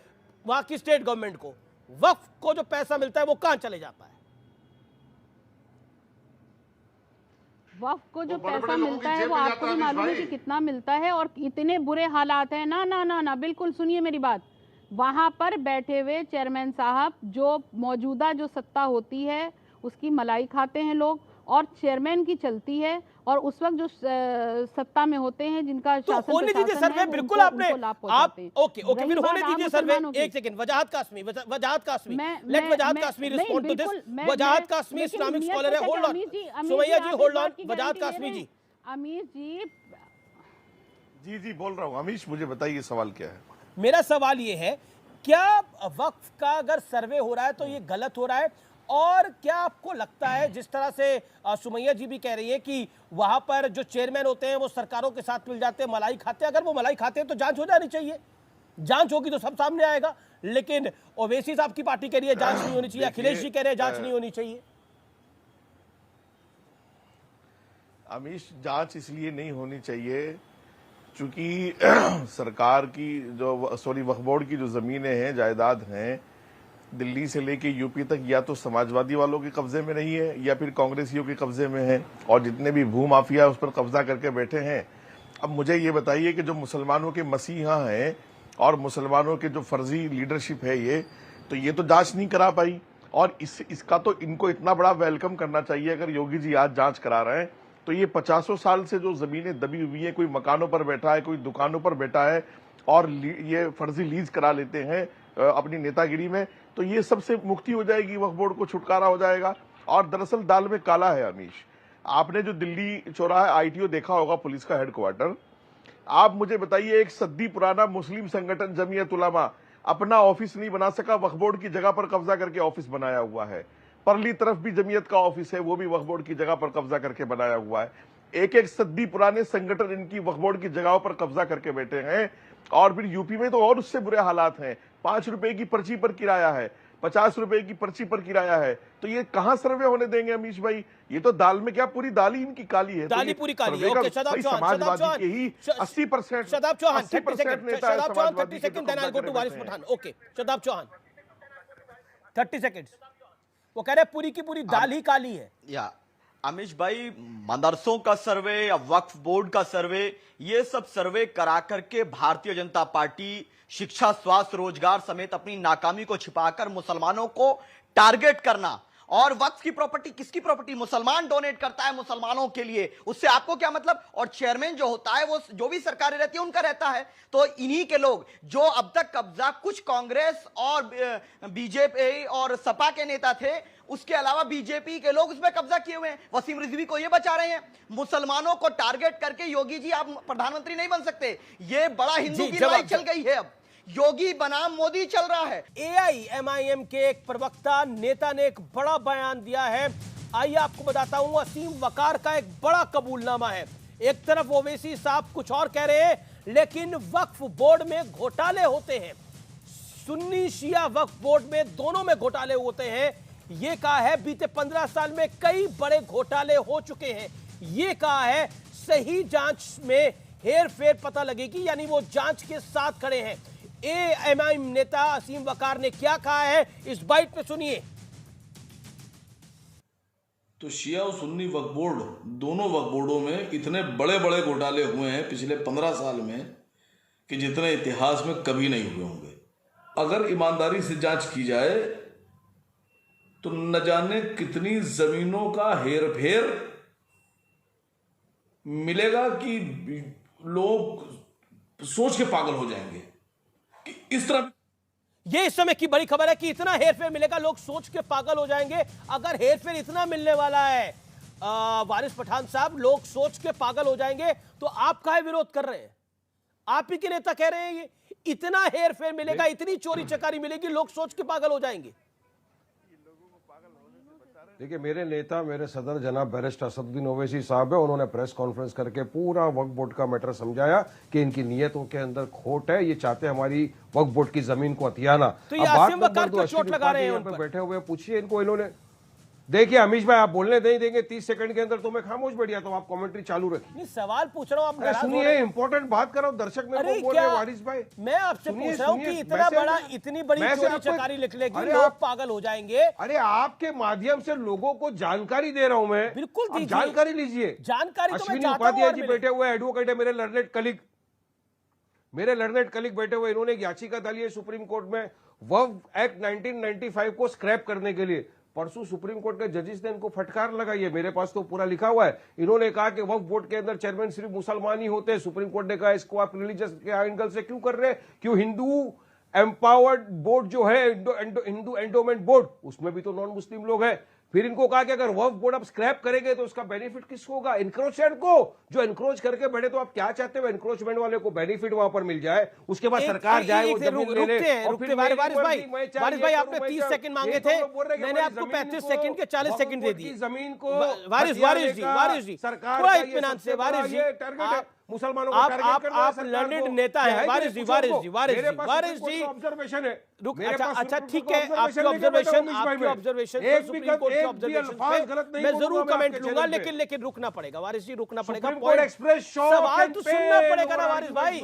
वहां की स्टेट गवर्नमेंट को, वक्फ को जो पैसा मिलता है वो कहां चले जाता है? वक्फ को जो वो बड़े-बड़े पैसा लोगों मिलता की है जेब वो में आपको जाता भी है, मालूम है अमीश कि भाई। कितना मिलता है, और इतने बुरे हालात हैं ना ना ना ना, बिल्कुल सुनिए मेरी बात। वहां पर बैठे हुए चेयरमैन साहब, जो मौजूदा जो सत्ता होती है उसकी मलाई खाते हैं लोग, और चेयरमैन की चलती है, और उस वक्त जो सत्ता में होते हैं जिनका तो शासन होने दीजिए प्रशासन सर्वे, है, बिल्कुल उनको- आपने उनको लाभ आप पहुंचाते हैं। ओके ओके रही फिर होने बात आम दीजिए सर्वे। मुसलमानों की, एक सेकंड, वजाहत कासमी, वजाहत कासमी, मैं- लेट मैं- वजाहत मैं- कासमी नहीं, रिस्पॉन्ड टू दिस। बिल्कुल, मैं- वजाहत कासमी लेकिन इस्लामिक नियत स्कॉलर है, से होल्ड ऑन अमीश जी, सुमैया जी, आप होल्ड इस ऑन बात की वजाहत गारंटी कासमी ले रहे जी। हैं। अमीश जी, जी जी बोल रहा हूँ अमीश, मुझे बताइए सवाल क्या है। मेरा सवाल ये है, क्या वक्फ का अगर सर्वे हो रहा है तो ये गलत हो रहा है? और क्या आपको लगता है, जिस तरह से सुमैया जी भी कह रही है कि वहां पर जो चेयरमैन होते हैं वो सरकारों के साथ मिल जाते हैं, मलाई खाते हैं, अगर वो मलाई खाते हैं तो जांच हो जानी चाहिए, जांच होगी तो सब सामने आएगा। लेकिन ओवैसी साहब की पार्टी कह रही है जांच नहीं होनी चाहिए, अखिलेश जी कह रहे हैं जांच नहीं होनी चाहिए। अमीश, जांच इसलिए नहीं होनी चाहिए चूंकि सरकार की जो वक्फ बोर्ड की जो जमीनें हैं, जायदाद हैं, दिल्ली से लेके यूपी तक या तो समाजवादी वालों के कब्जे में नहीं है या फिर कांग्रेसियों के कब्जे में है, और जितने भी भूमाफिया उस पर कब्जा करके बैठे हैं। अब मुझे ये बताइए कि जो मुसलमानों के मसीहा हैं और मुसलमानों के जो फर्जी लीडरशिप है, ये तो जांच नहीं करा पाई, और इसका तो इनको इतना बड़ा वेलकम करना चाहिए। अगर योगी जी आज जांच करा रहे हैं तो ये 50 साल से जो जमीनें दबी हुई हैं, कोई मकानों पर बैठा है, कोई दुकानों पर बैठा है, और ये फर्जी लीज करा लेते हैं अपनी नेतागिरी में, तो ये सबसे मुक्ति हो जाएगी, वक्फ बोर्ड को छुटकारा हो जाएगा। और दरअसल दाल में काला है अमीश। आपने जो दिल्ली चौराहा आईटीओ देखा होगा, पुलिस का हेडक्वार्टर, आप मुझे बताइए, एक सदी पुराना मुस्लिम संगठन जमीयत उलमा अपना ऑफिस नहीं बना सका, वक्फ बोर्ड की जगह पर कब्जा करके ऑफिस बनाया हुआ है। परली तरफ भी जमीयत का ऑफिस है, वो भी वक्फ बोर्ड की जगह पर कब्जा करके बनाया हुआ है। एक एक सदी पुराने संगठन इनकी वक्फ बोर्ड की जगहों पर कब्जा करके बैठे हैं। और फिर यूपी में तो और उससे बुरे हालात हैं। 5 रुपए की पर्ची पर किराया है, 50 रुपए की पर्ची पर किराया है, तो ये कहां सर्वे होने देंगे अमीश भाई? ये तो दाल में क्या, पूरी दाल ही इनकी काली है। दाल ही पूरी काली है। ओके, शदाब चौहान, समाजवादी के ही 80% शदाब चौहान 30 नेता सेकंड, है शदाब चौहान समाजवादी 30 के, सेकंड, जो देन आई कब्जा गो टू करे वारिस बैठे हैं। पठान। Okay, Shadab Chauhan 30 seconds. वो कह रहे हैं पूरी की पूरी दाल ही काली है। या अमीश भाई, मदरसों का सर्वे या वक्फ बोर्ड का सर्वे, ये सब सर्वे करा करके भारतीय जनता पार्टी शिक्षा, स्वास्थ्य, रोजगार समेत अपनी नाकामी को छिपाकर मुसलमानों को टारगेट करना, और वक्फ की प्रॉपर्टी किसकी प्रॉपर्टी? मुसलमान डोनेट करता है मुसलमानों के लिए, उससे आपको क्या मतलब? और चेयरमैन जो होता है वो जो भी सरकारें रहती है उनका रहता है। तो इन्हीं के लोग जो अब तक कब्जा कुछ कांग्रेस और बीजेपी और सपा के नेता थे, उसके अलावा बीजेपी के लोग उसमें कब्जा किए हुए हैं। वसीम रिजवी को ये बचा रहे हैं। मुसलमानों को टारगेट करके योगी जी आप प्रधानमंत्री नहीं बन सकते। ये बड़ा हिंदू की लड़ाई चल गई है। अब योगी बनाम मोदी चल रहा है। AIMIM के एक प्रवक्ता नेता ने एक बड़ा बयान दिया है। आइए आपको बताता हूं, असीम वकार का एक बड़ा कबूलनामा है। एक तरफ ओवैसी साहब कुछ और कह रहे हैं, लेकिन वक्फ बोर्ड में घोटाले होते हैं, सुन्नी शिया वक्फ बोर्ड में दोनों में घोटाले होते हैं। ये कहा है बीते 15 साल में कई बड़े घोटाले हो चुके हैं। ये कहा है सही जांच में हेर फेर पता लगेगी, यानी वो जांच के साथ खड़े हैं। AIMIM नेता असीम वकार ने क्या कहा है, इस बाइट में सुनिए। तो शिया और सुन्नी वक्फ बोर्ड, दोनों वक्फ बोर्डों में इतने बड़े बड़े घोटाले हुए हैं पिछले 15 साल में कि जितने इतिहास में कभी नहीं हुए होंगे। अगर ईमानदारी से जांच की जाए तो न जाने कितनी जमीनों का हेरफेर मिलेगा कि लोग सोच के पागल हो जाएंगे कि इस तरह। ये इस समय की बड़ी खबर है कि इतना हेरफेर मिलेगा, लोग सोच के पागल हो जाएंगे। अगर हेरफेर इतना मिलने वाला है वारिस पठान साहब, लोग सोच के पागल हो जाएंगे, तो आप काहे विरोध कर रहे हैं? आप ही के नेता कह रहे हैं ये इतना हेरफेर मिलेगा, इतनी चोरी चकारी मिलेगी, लोग सोच के पागल हो जाएंगे। देखिए, मेरे नेता, मेरे सदर जनाब बैरिस्टर असदुद्दीन ओवैसी साहब है, उन्होंने प्रेस कॉन्फ्रेंस करके पूरा वक्फ बोर्ड का मैटर समझाया कि इनकी नीयतों के अंदर खोट है, ये चाहते हैं हमारी वक्फ बोर्ड की जमीन को हथियाना। तो ये आसिम वकार को चोट लगा रहे हैं उन पर। बैठे हुए पूछिए इनको, इन्होंने देखिए अमीश भाई, आप बोलने नहीं देंगे 30 सेकंड के अंदर तो मैं खामोश बैठ जाता हूं, आप कमेंट्री चालू रखिए। नहीं, सवाल पूछ रहा हूं, आप नाराज हो सुनिए, रहे हैं। इंपॉर्टेंट बात कर रहा हूं, दर्शक मेरे अरे को बोल रहे हैं क्या वारिस भाई। मैं आपसे सुनिए, पूछ रहा हूं कि सुनिए, इतना मैसेज- बड़ा, इतनी बड़ी मैसेज चोरी आपको- चकारी लिख लेगी, अरे लोग आप- पागल हो जाएंगे। अरे आपके माध्यम से लोगों को जानकारी दे रहा हूं मैं, बिल्कुल आप दीजिए। जानकारी लीजिए। जानकारी तो मैं अश्विनी चाहता हूं उपाध्याय और जी मिले। बैठे हुए एडवोकेट है, मेरे लर्नेड कलीग बैठे हुए, इन्होंने एक याचिका डाली है सुप्रीम कोर्ट में वक्फ एक्ट 1995 को स्क्रैप करने के लिए। परसों सुप्रीम कोर्ट के जजेस ने इनको फटकार लगाई है, मेरे पास तो पूरा लिखा हुआ है। इन्होंने कहा कि वक्फ बोर्ड के अंदर चेयरमैन सिर्फ मुसलमान ही होते हैं। सुप्रीम कोर्ट ने कहा इसको आप रिलीजियस के एंगल से क्यों कर रहे हैं, क्यों हिंदू एम्पावर्ड बोर्ड जो है, हिंदू एंडोमेंट बोर्ड, उसमें भी तो नॉन मुस्लिम लोग हैं। फिर इनको कहा कि अगर वक्फ बोर्ड आप स्क्रैप करेंगे तो उसका बेनिफिट किसको होगा, एनक्रोचमेंट को, जो एनक्रोच करके बैठे। तो आप क्या चाहते हो, एनक्रोचमेंट वाले को बेनिफिट वहां पर मिल जाए, उसके बाद सरकार जाए वो जमीन ले ले। वारिस भाई आपने 30 सेकंड मांगे थे, मैंने आपको 35 सेकंड के 40 सेकंड दे दिए। जमीन को वारिस जी सरकार थोड़ा इत्मीनान से, वारिस जी मुसलमानों को आप लर्नेड नेता हैं। वारिस जी ऑब्जर्वेशन है। अच्छा ठीक है, आपकी ऑब्जर्वेशन सुप्रीम कोर्ट की ऑब्जर्वेशन मैं जरूर कमेंट लूंगा, लेकिन रुकना पड़ेगा वारिस जी, रुकना पड़ेगा। सवाल तो सुनना पड़ेगा ना वारिस भाई,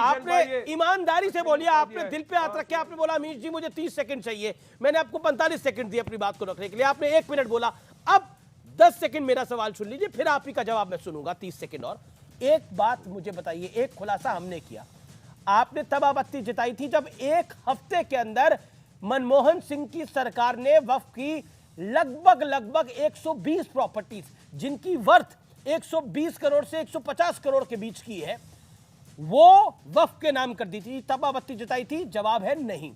आपने ईमानदारी से बोलिए, आपने दिल पे हाथ रखे, आपने बोला अमीश जी मुझे 30 सेकंड चाहिए, मैंने आपको 45 सेकंड दिए अपनी बात को रखने के लिए, आपने 1 मिनट बोला। अब 10 सेकंड मेरा सवाल सुन लीजिए, फिर आप ही का जवाब मैं सुनूंगा 30 सेकंड। और एक बात मुझे बताइए, एक खुलासा हमने किया, आपने तब आपत्ति जताई थी जब एक हफ्ते के अंदर मनमोहन सिंह की सरकार ने वक्फ की लगभग 120 प्रॉपर्टीज जिनकी वर्थ 120 करोड़ से 150 करोड़ के बीच की है, वो वक्फ के नाम कर दी थी। तब आपत्ति जताई थी, जवाब है नहीं।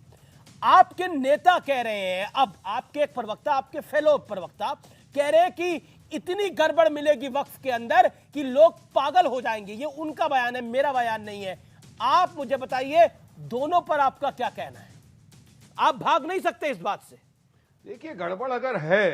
आपके नेता कह रहे हैं, अब आपके एक प्रवक्ता, आपके फेलो प्रवक्ता कह रहे हैं कि इतनी गड़बड़ मिलेगी वक्फ के अंदर कि लोग पागल हो जाएंगे। ये उनका बयान है, मेरा बयान नहीं है। आप मुझे बताइए, दोनों पर आपका क्या कहना है? आप भाग नहीं सकते इस बात से। देखिए गड़बड़ अगर है,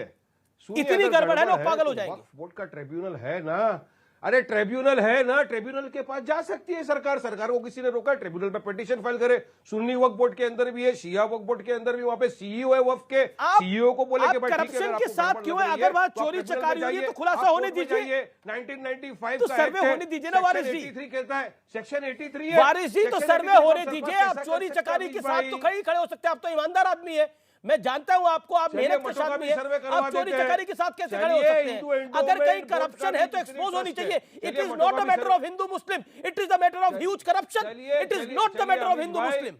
इतनी गड़बड़ है, लोग पागल हो जाएंगे। वक्फ बोर्ड का ट्रिब्यूनल है ना, अरे ट्रिब्यूनल है ना, ट्रिब्यूनल के पास जा सकती है सरकार। सरकार को किसी ने रोका, ट्रिब्यूनल पे पिटीशन फाइल करे। सुन्नी वक्फ बोर्ड के अंदर भी है, शिया वक्फ बोर्ड के अंदर भी, वहां पे सीईओ है वक्फ के, सीईओ को बोले कि करप्शन के साथ क्यों है? अगर बात चोरी चकारी हुई है तो खुलासा होने दीजिए। 1995 तो सर्वे होने दीजिए ना वारिस जी। 83 कहता है, सेक्शन 83 है वारिस जी, तो सर्वे होने दीजिए। आप चोरी चकारी के साथ तो खड़े हो सकते हैं, आप तो ईमानदार आदमी है, मैं जानता हूं आपको, आप मेहनत के साथ भी है, आप चोरी चकारी के साथ कैसे खड़े हो सकते हैं? अगर कहीं करप्शन है तो एक्सपोज होनी चाहिए। It is not a matter of Hindu Muslim, it is the matter of huge corruption. It is not the matter of Hindu Muslim.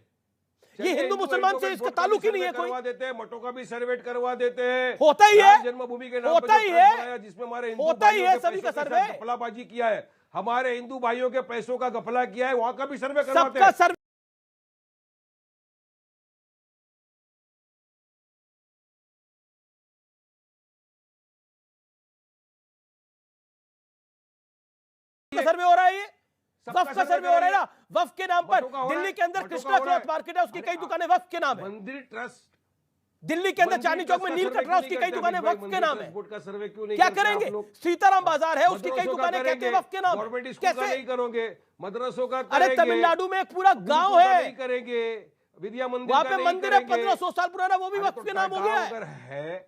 ये हिंदू मुसलमान से इसका ताल्लुक ही नहीं है कोई। करवा देते हैं, मठों का भी सर्वे करवा देते हैं, होता ही है, जन्मभूमि के नाम होता ही है, जिसमें हमारे होता ही है, सभी का सर्वे गफलाबाजी किया है, हमारे हिंदू भाइयों के पैसों का गफला किया है, वहां का भी सर्वे करवाते हैं। सर्वे सर्वे हो रहा है, ये वक्फ का सर्वे हो रहा है ना, वक्फ के नाम पर। दिल्ली के अंदर कृष्णा क्लॉथ मार्केट है, उसकी कई दुकानें वक्फ के नाम है। मंदिर ट्रस्ट दिल्ली के अंदर चांदनी चौक में नील कटरा, उसकी कई दुकानें वक्फ के नाम है। बोर्ड का सर्वे क्यों नहीं क्या करेंगे? सीताराम बाजार है, उसकी कई दुकानें कहते हैं वक्फ के नाम। गवर्नमेंट स्कूल का नहीं करोगे, मदरसों का अरे तमिलनाडु में एक पूरा गांव है, नहीं करेंगे, विद्या मंदिर वहां पे मंदिर है 1500 साल पुराना, वो भी वक्फ के नाम हो गया है।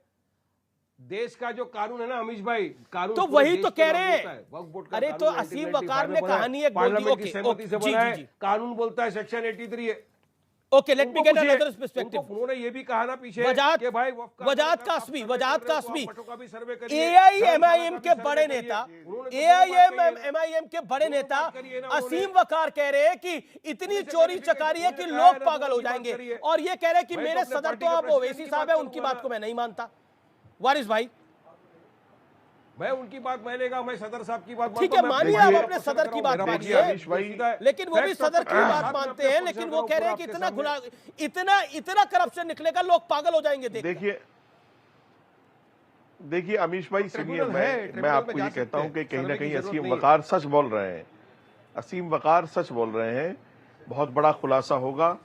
देश का जो कानून है ना अमीश भाई, कानून तो वही तो कह रहे हैं। अरे तो असीम वकार ने कहानी एक बोल दी, सहमति से बना है, कानून बोलता है सेक्शन 83 है। Okay, let me get another perspective. उन्होंने ये भी कहा ना पीछे वजाहत कासमी AIMIM के बड़े नेता असीम वकार कह रहे हैं कि इतनी चोरी चकारी है कि लोग पागल हो जाएंगे, और ये कह रहे हैं कि मेरे सदर तो आप ओवैसी साहब है, उनकी बात को मैं नहीं मानता। वारिस भाई, मैं उनकी बात मानेगा, मैं सदर साहब की बात ठीक है, मानिए आप अपने सदर की बात मानिए, लेकिन वो भी सदर की बात मानते हैं, लेकिन वो कह रहे हैं कि इतना करप्शन निकलेगा, लोग पागल हो जाएंगे। देखिए अमीश भाई सुनिए, मैं आपको ये कहता हूं कि कहीं ना कहीं असीम वकार सच बोल रहे हैं, असीम वकार सच बोल रहे हैं। बहुत बड़ा खुलासा होगा,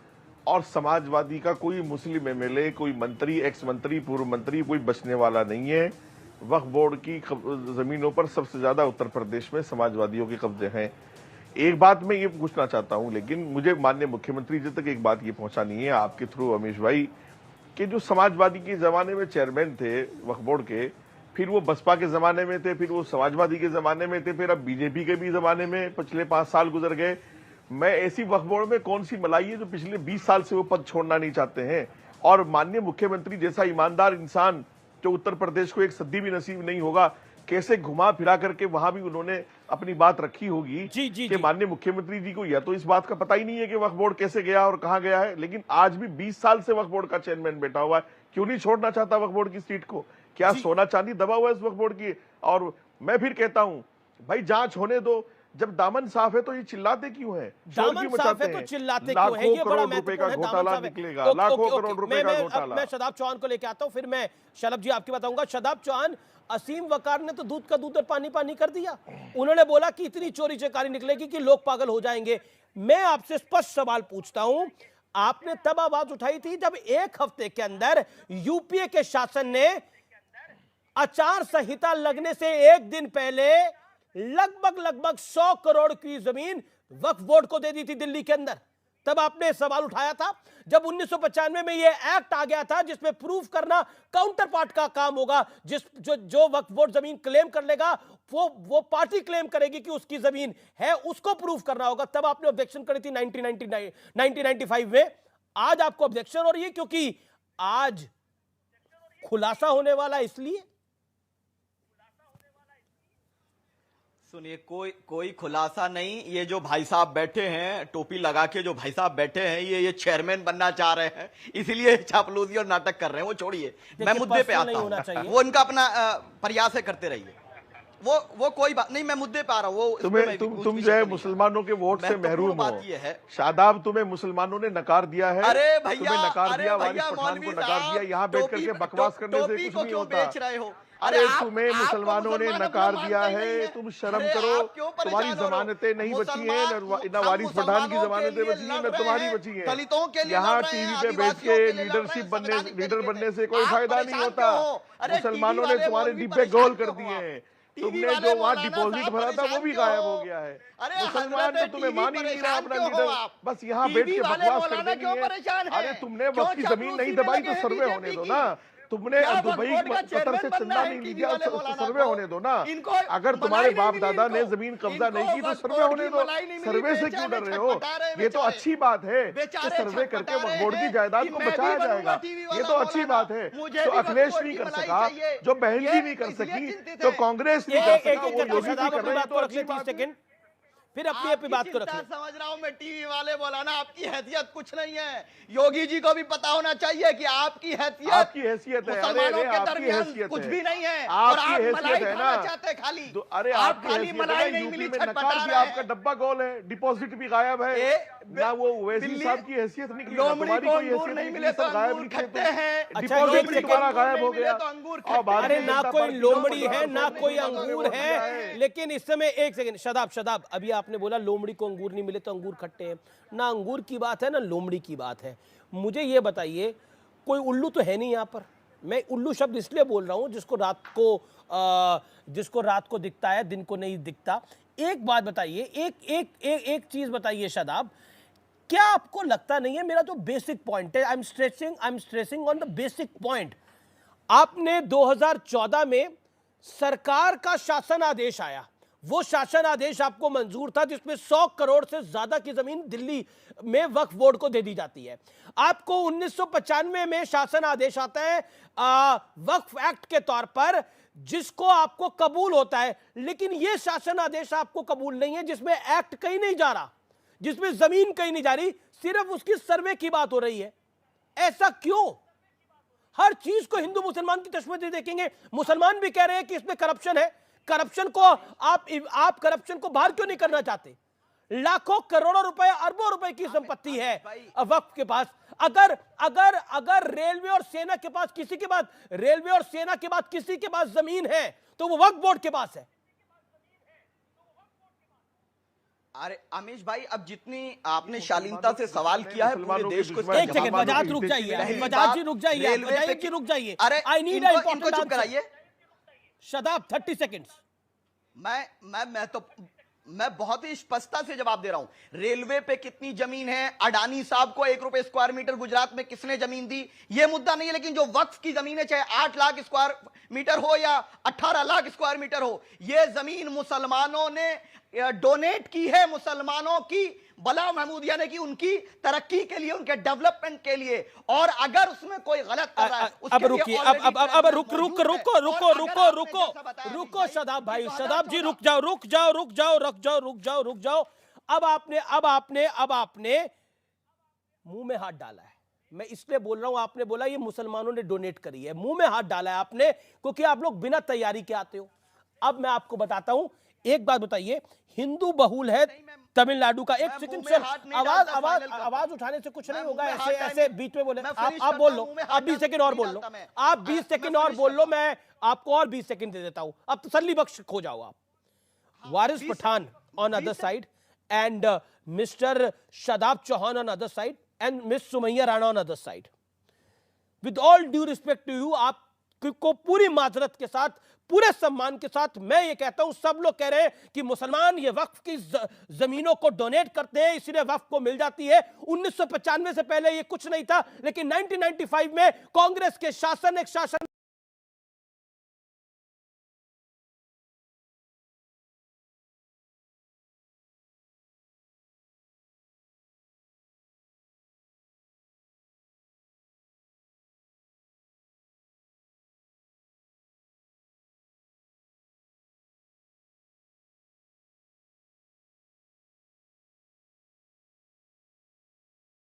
और समाजवादी का कोई मुस्लिम एमएलए, कोई मंत्री, एक्स मंत्री, पूर्व मंत्री कोई बचने वाला नहीं है। वक्फ बोर्ड की जमीनों पर सबसे ज्यादा उत्तर प्रदेश में समाजवादियों के कब्जे हैं। एक बात मैं ये पूछना चाहता हूं, लेकिन मुझे माननीय मुख्यमंत्री जी तक एक बात ये पहुंचानी है आपके थ्रू अमीश भाई, कि जो समाजवादी के जमाने में चेयरमैन थे वक्फ बोर्ड के, फिर वो बसपा के जमाने में थे, फिर वो समाजवादी के जमाने में थे, फिर अब बीजेपी के भी जमाने में पिछले 5 साल गुजर गए। मैं ऐसी वक्फ बोर्ड में कौन सी मलाई है जो पिछले 20 साल से वो पद छोड़ना नहीं चाहते हैं। और माननीय मुख्यमंत्री जैसा ईमानदार इंसान जो उत्तर प्रदेश को एक सदी भी नसीब नहीं होगा, कैसे घुमा फिरा करके वहां भी उन्होंने अपनी बात रखी होगी कि माननीय मुख्यमंत्री जी को या तो इस बात का पता ही नहीं है कि वक्फ बोर्ड कैसे गया और कहां गया है, लेकिन आज भी 20 साल से वक्फ बोर्ड का चेयरमैन बैठा हुआ है। क्यों नहीं छोड़ना चाहता वक्फ बोर्ड की सीट को? क्या सोना चांदी दबा हुआ है इस वक्फ बोर्ड की? और मैं फिर कहता हूं भाई जांच होने दो, जब दामन साफ है तो ये चिल्लाते क्यों हैं? दामन साफ है तो चिल्लाते क्यों हैं? ये बड़ा महत्वपूर्ण है। घोटाला निकलेगा, लाखों करोड़ रुपए का घोटाला। मैं शदाब चौहान को लेके आता हूं, फिर मैं शलभ जी आपकी बताऊंगा। शदाब चौहान, असीम वकार ने तो दूध का दूध और पानी पानी कर दिया। उन्होंने बोला कि इतनी चोरी चकारी निकलेगी कि लोग पागल हो जाएंगे। मैं आपसे स्पष्ट सवाल पूछता हूं, आपने तब आवाज उठाई थी जब एक हफ्ते के अंदर यूपीए के शासन ने आचार संहिता लगने से एक दिन पहले लगभग 100 करोड़ की जमीन वक्फ बोर्ड को दे दी थी दिल्ली के अंदर। तब आपने सवाल उठाया था। जब 1995 में यह एक्ट आ गया था जिसमें प्रूफ करना काउंटर पार्ट का काम होगा, जो वक्फ बोर्ड जमीन क्लेम कर लेगा वो पार्टी क्लेम करेगी कि उसकी जमीन है, उसको प्रूफ करना होगा। तब आपने ऑब्जेक्शन करी थी 1995 में। आज आपको ऑब्जेक्शन हो रही है क्योंकि आज खुलासा होने वाला, इसलिए सुनिए, कोई खुलासा नहीं। ये जो भाई साहब बैठे हैं, टोपी लगा के जो भाई साहब बैठे हैं, ये चेयरमैन बनना चाह रहे हैं, इसलिए चापलूसी और नाटक कर रहे हैं। वो छोड़िए, मैं मुद्दे पे आता हूं। वो इनका अपना प्रयास है, करते रहिए। वो कोई बात नहीं, मैं मुद्दे पे आ रहा हूं। तुम जो है मुसलमानों के वोट से महरूम हो। शादाब, तुम्हें मुसलमानों ने नकार दिया है। अरे भैया, नकार दिया, वारिस पठान को नकार दिया। यहाँ बैठ करके बकवास करने से कुछ नहीं होता। अरे तुम्हें मुसलमानों ने नकार दिया है, तुम शर्म करो। तुम्हारी जमानतें नहीं बची हैं, न वारिस पठान की जमानतें बची हैं, न तुम्हारी बची हैं। यहाँ टीवी पे बैठ के लीडर बनने से कोई फायदा नहीं होता। मुसलमानों ने तुम्हारे डिब्बे गोल कर दिए हैं। तुमने जो वहाँ डिपॉजिट भरा था वो भी गायब हो गया है। मुसलमान तो तुम्हें मान ही नहीं रहा अपना लीडर, बस यहाँ बैठ के बकवास कर देंगे। अरे तुमने वक्त की जमीन नहीं दबाई तो सर्वे होने दो ना। तुमने दुबई कतर से चंदा नहीं लिया, सर्वे होने दो ना। अगर तुम्हारे बाप दादा ने जमीन कब्जा नहीं की तो सर्वे होने दो। सर्वे से क्यों डर रहे हो? ये तो अच्छी बात है कि सर्वे करके वक्फ बोर्ड की जायदाद को बचाया जाएगा, ये तो अच्छी बात है। तो अखिलेश नहीं कर सका, जो बहन जी नहीं कर सकी, तो कांग्रेस नहीं कर सका, वो योगी जी कर रहे हैं, तो अच्छी बात है। फिर अपनी बात को रखिए। समझ रहा हूं मैं, टीवी वाले बोला ना, आपकी हैसियत कुछ नहीं है। योगी जी को भी पता होना चाहिए कि आपकी हैसियत है। मुसलमानों के दरमियान कुछ भी नहीं है। आपकी हैसियत है ना, चाहते खाली। अरे आपकी हैसियत है। यूपी में नकार दिया, आपका डब्बा गोल है, डिपॉजिट भी गायब है ना। वो ओवैसी साहब की हैसियत निकली, तुम्हारी कोई हैसियत नहीं मिले, सब गायब निकले हैं। डिपॉजिट भी तुम्हारा गायब हो गया। अरे ना कोई लोमड़ी है ना कोई अंगूर है। लेकिन इस समय एक सेकंड, शदाब, अभी आपने बोला लोमड़ी को अंगूर नहीं मिले तो अंगूर खट्टे हैं। ना अंगूर की बात है ना लोमड़ी की बात है। मुझे ये बताइए, कोई उल्लू तो है नहीं यहाँ पर। मैं उल्लू शब्द इसलिए बोल रहा हूँ जिसको रात को दिखता है, दिन को नहीं दिखता। एक बात बताइए, एक चीज बताइए शदाब, क्या आपको लगता नहीं है, मेरा जो बेसिक पॉइंट है, I am stressing on the basic point. आपने 2014 में सरकार का शासन आदेश आया, वो शासन आदेश आपको मंजूर था जिसमें 100 करोड़ से ज्यादा की जमीन दिल्ली में वक्फ बोर्ड को दे दी जाती है। आपको 1995 में शासन आदेश आता है वक्फ एक्ट के तौर पर, जिसको आपको कबूल होता है। लेकिन यह शासन आदेश आपको कबूल नहीं है, जिसमें एक्ट कहीं नहीं जा रहा, जिसमें जमीन कहीं नहीं जा रही, सिर्फ उसकी सर्वे की बात हो रही है। ऐसा क्यों? हर चीज को हिंदू मुसलमान की चश्मे से देखेंगे। मुसलमान भी कह रहे हैं कि इसमें करप्शन है। करप्शन को आप करप्शन को बाहर क्यों नहीं करना चाहते? लाखों करोड़ों रुपए, अरबों रुपए की संपत्ति है वक्फ के पास। अगर रेलवे और सेना के पास किसी के पास जमीन है तो वो वक्फ बोर्ड के पास है। अरे अमीश भाई, अब जितनी आपने शालीनता से सवाल किया है पूरे देश को, एक सेकंड बजाज रुक जाइए, बजाज जी रुक जाइए। अरे आई नीड अ इंपॉर्टेंट चुप कराइए शदाब, 30 सेकंड्स। मैं तो मैं बहुत ही स्पष्टता से जवाब दे रहा हूं। रेलवे पे कितनी जमीन है, अडानी साहब को 1 रुपए स्क्वायर मीटर गुजरात में किसने जमीन दी, ये मुद्दा नहीं है। लेकिन जो वक्फ की जमीन है, चाहे 8 लाख स्क्वायर मीटर हो या 18 लाख स्क्वायर मीटर हो, ये जमीन मुसलमानों ने डोनेट की है, मुसलमानों की, बला महमूदिया ने की, उनकी तरक्की के लिए, उनके डेवलपमेंट के लिए। और अगर उसमें कोई गलत कर रहा है, अब रुकिए, अब रुको शादाब भाई, शादाब जी रुक जाओ। अब आपने मुंह में हाथ डाला है। मैं इसलिए बोल रहा हूं, आपने बोला ये मुसलमानों ने डोनेट करी है, मुंह में हाथ डाला है आपने, क्योंकि आप लोग बिना तैयारी के आते हो। अब मैं आपको बताता हूं, एक बात बताइए, हिंदू बहुल है तमिलनाडु का, एक सेकंड सर, आवाज उठाने से कुछ नहीं होगा, ऐसे बीच में बोले, आप बोल लो, आप 20 सेकंड और बोल लो, आप 20 सेकंड और बोल लो, मैं आपको और 20 सेकंड दे देता हूं, अब तसल्ली बख्श खो जाओ आप। Waris Pathan on other side and mister Shadab Chauhan on other side and miss Sumaiya Rana on other side. With all due respect to you, आपको पूरी माजरत के साथ, पूरे सम्मान के साथ मैं ये कहता हूं, सब लोग कह रहे हैं कि मुसलमान ये वक्फ की जमीनों को डोनेट करते हैं, इसलिए वक्फ को मिल जाती है। 1995 से पहले ये कुछ नहीं था, लेकिन 1995 में कांग्रेस के शासन, एक शासन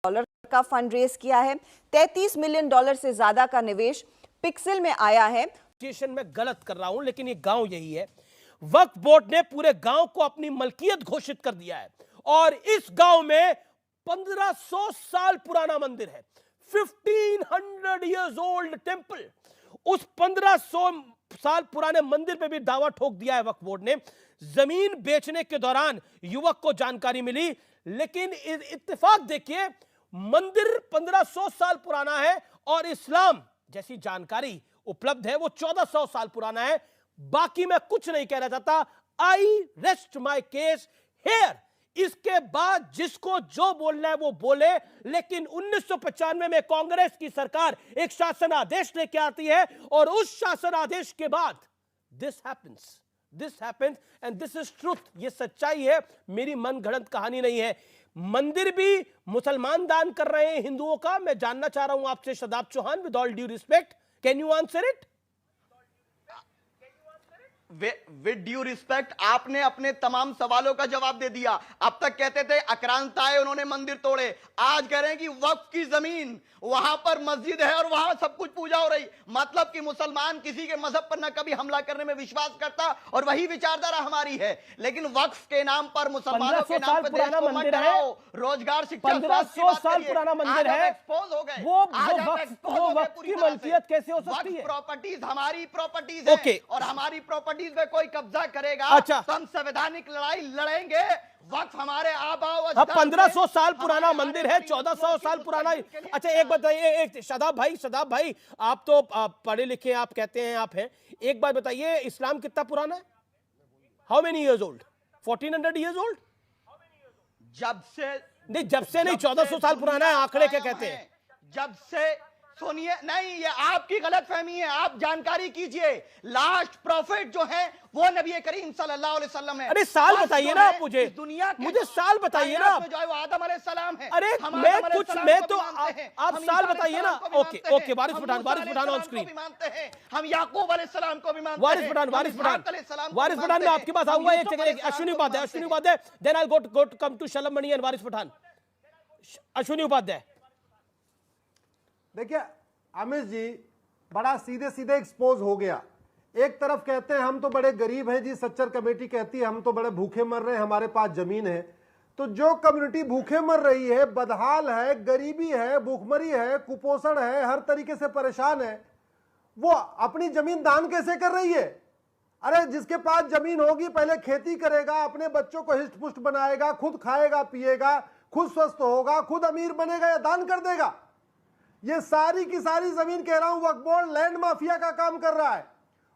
डॉलर का फंड रेज किया है। $33 मिलियन से ज्यादा का निवेश पिक्सेल में आया है। में गलत कर रहा हूं, लेकिन ये गांव यही है। वक्फ बोर्ड ने पूरे गांव को अपनी मलकियत घोषित कर दिया है और इस गांव में 1500 साल पुराना मंदिर है, 1500 years old टेंपल। उस 1500 साल पुराने मंदिर पे भी दावा ठोक दिया है वक्फ बोर्ड ने। जमीन बेचने के दौरान युवक को जानकारी मिली, लेकिन इत्तेफाक देखिए, मंदिर 1500 साल पुराना है और इस्लाम जैसी जानकारी उपलब्ध है वो 1400 साल पुराना है। बाकी मैं कुछ नहीं कहना चाहता। आई रेस्ट माई केस हेयर। इसके बाद जिसको जो बोलना है वो बोले, लेकिन 1995 में कांग्रेस की सरकार एक शासन आदेश लेके आती है और उस शासन आदेश के बाद this happens and this is truth. ये सच्चाई है, मेरी मन गढ़ंत कहानी नहीं है। मंदिर भी मुसलमान दान कर रहे हैं हिंदुओं का। मैं जानना चाह रहा हूं आपसे Shadab Chauhan, with all due respect, can you answer it? With due respect, आपने अपने तमाम सवालों का जवाब दे दिया। अब तक कहते थे आक्रांत आए उन्होंने मंदिर तोड़े, आज कह रहे हैं कि वक्फ की जमीन, वहां पर मस्जिद है और वहां सब कुछ पूजा हो रही। मतलब कि मुसलमान किसी के मजहब पर न कभी हमला करने में विश्वास करता और वही विचारधारा हमारी है। लेकिन वक्फ के नाम पर, मुसलमानों के नाम पर देश को मत डराओ। रोजगार, शिक्षा, 1500 साल पुराना मंदिर है, एक्सपोज हो गए। वो वक्फ की मलकियत कैसे हो सकती है? प्रॉपर्टीज हमारी प्रॉपर्टीज है और हमारी प्रॉपर्टीज में कोई कब्जा करेगा तो हम संवैधानिक लड़ाई लड़ेंगे। वक्त हमारे आबाओ, 1500 साल पुराना मंदिर है, 1400 साल पुराना। अच्छा एक बताइए, एक शादाब भाई, आप तो पढ़े लिखे, आप कहते हैं आप हैं, एक बात बताइए, इस्लाम कितना पुराना है? How many years old? 1400 years old? जब से नहीं, 1400 साल पुराना है। आंकड़े क्या कहते हैं? जब से, सुनिए, नहीं, ये आपकी गलतफहमी है, आप जानकारी कीजिए। लास्ट प्रॉफिट जो है वो नबी करीम सल्लल्लाहु अलैहि वसल्लम है। अरे साल बताइए ना आप मुझे, दुनिया मुझे साल बताइए ना आप। जो है वो आदम अलैहिस्सलाम है। अरे मैं तो आप साल बताइए ना। Okay, Waris Pathan on screen. हम याकूब अलैहिस्सलाम को भी मानते हैं। वारिस पठान, मैं आपके पास आऊंगा। एक second, Ashwini Upadhyay, then I go come to Shalabh Mani and Waris Pathan. Ashwini Upadhyay, देखिए अमित जी, बड़ा सीधे सीधे एक्सपोज हो गया। एक तरफ कहते हैं हम तो बड़े गरीब हैं जी, सच्चर कमेटी कहती है हम तो बड़े भूखे मर रहे हैं, हमारे पास जमीन है। तो जो कम्युनिटी भूखे मर रही है, बदहाल है, गरीबी है, भूखमरी है, कुपोषण है, हर तरीके से परेशान है, वो अपनी जमीन दान कैसे कर रही है? अरे जिसके पास जमीन होगी पहले खेती करेगा, अपने बच्चों को हिष्ट पुष्ट बनाएगा, खुद खाएगा पिएगा, खुद स्वस्थ होगा, खुद अमीर बनेगा या दान कर देगा। ये सारी की सारी जमीन, कह रहा हूं, वक्फ बोर्ड लैंड माफिया का काम कर रहा है।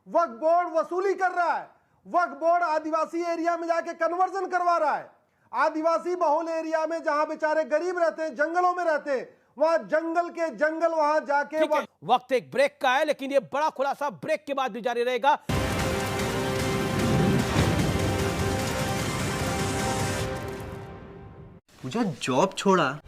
वक्फ बोर्ड वसूली कर रहा है। वक्फ बोर्ड आदिवासी एरिया में जाके कन्वर्जन करवा रहा है। आदिवासी बहुल एरिया में जहां बेचारे गरीब रहते हैं, जंगलों में रहते हैं, वहां जंगल के जंगल वहां जाके वक्त एक ब्रेक का है, लेकिन ये बड़ा खुलासा ब्रेक के बाद भी जारी रहेगा। पूजा जॉब छोड़ा।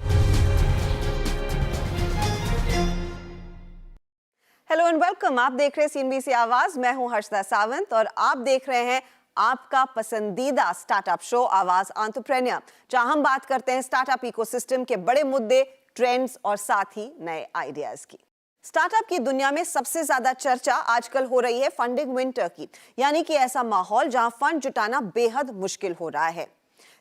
हेलो एंड वेलकम, आप देख रहे हैं सीएनबीसी आवाज। मैं हूं हर्षदा सावंत और आप देख रहे हैं आपका पसंदीदा स्टार्टअप शो आवाज एंटरप्रेन्योर, जहां हम बात करते हैं स्टार्टअप इकोसिस्टम के बड़े मुद्दे, ट्रेंड्स और साथ ही नए आइडियाज की। स्टार्टअप की दुनिया में सबसे ज्यादा चर्चा आजकल हो रही है फंडिंग विंटर की, यानी कि ऐसा माहौल जहां फंड जुटाना बेहद मुश्किल हो रहा है।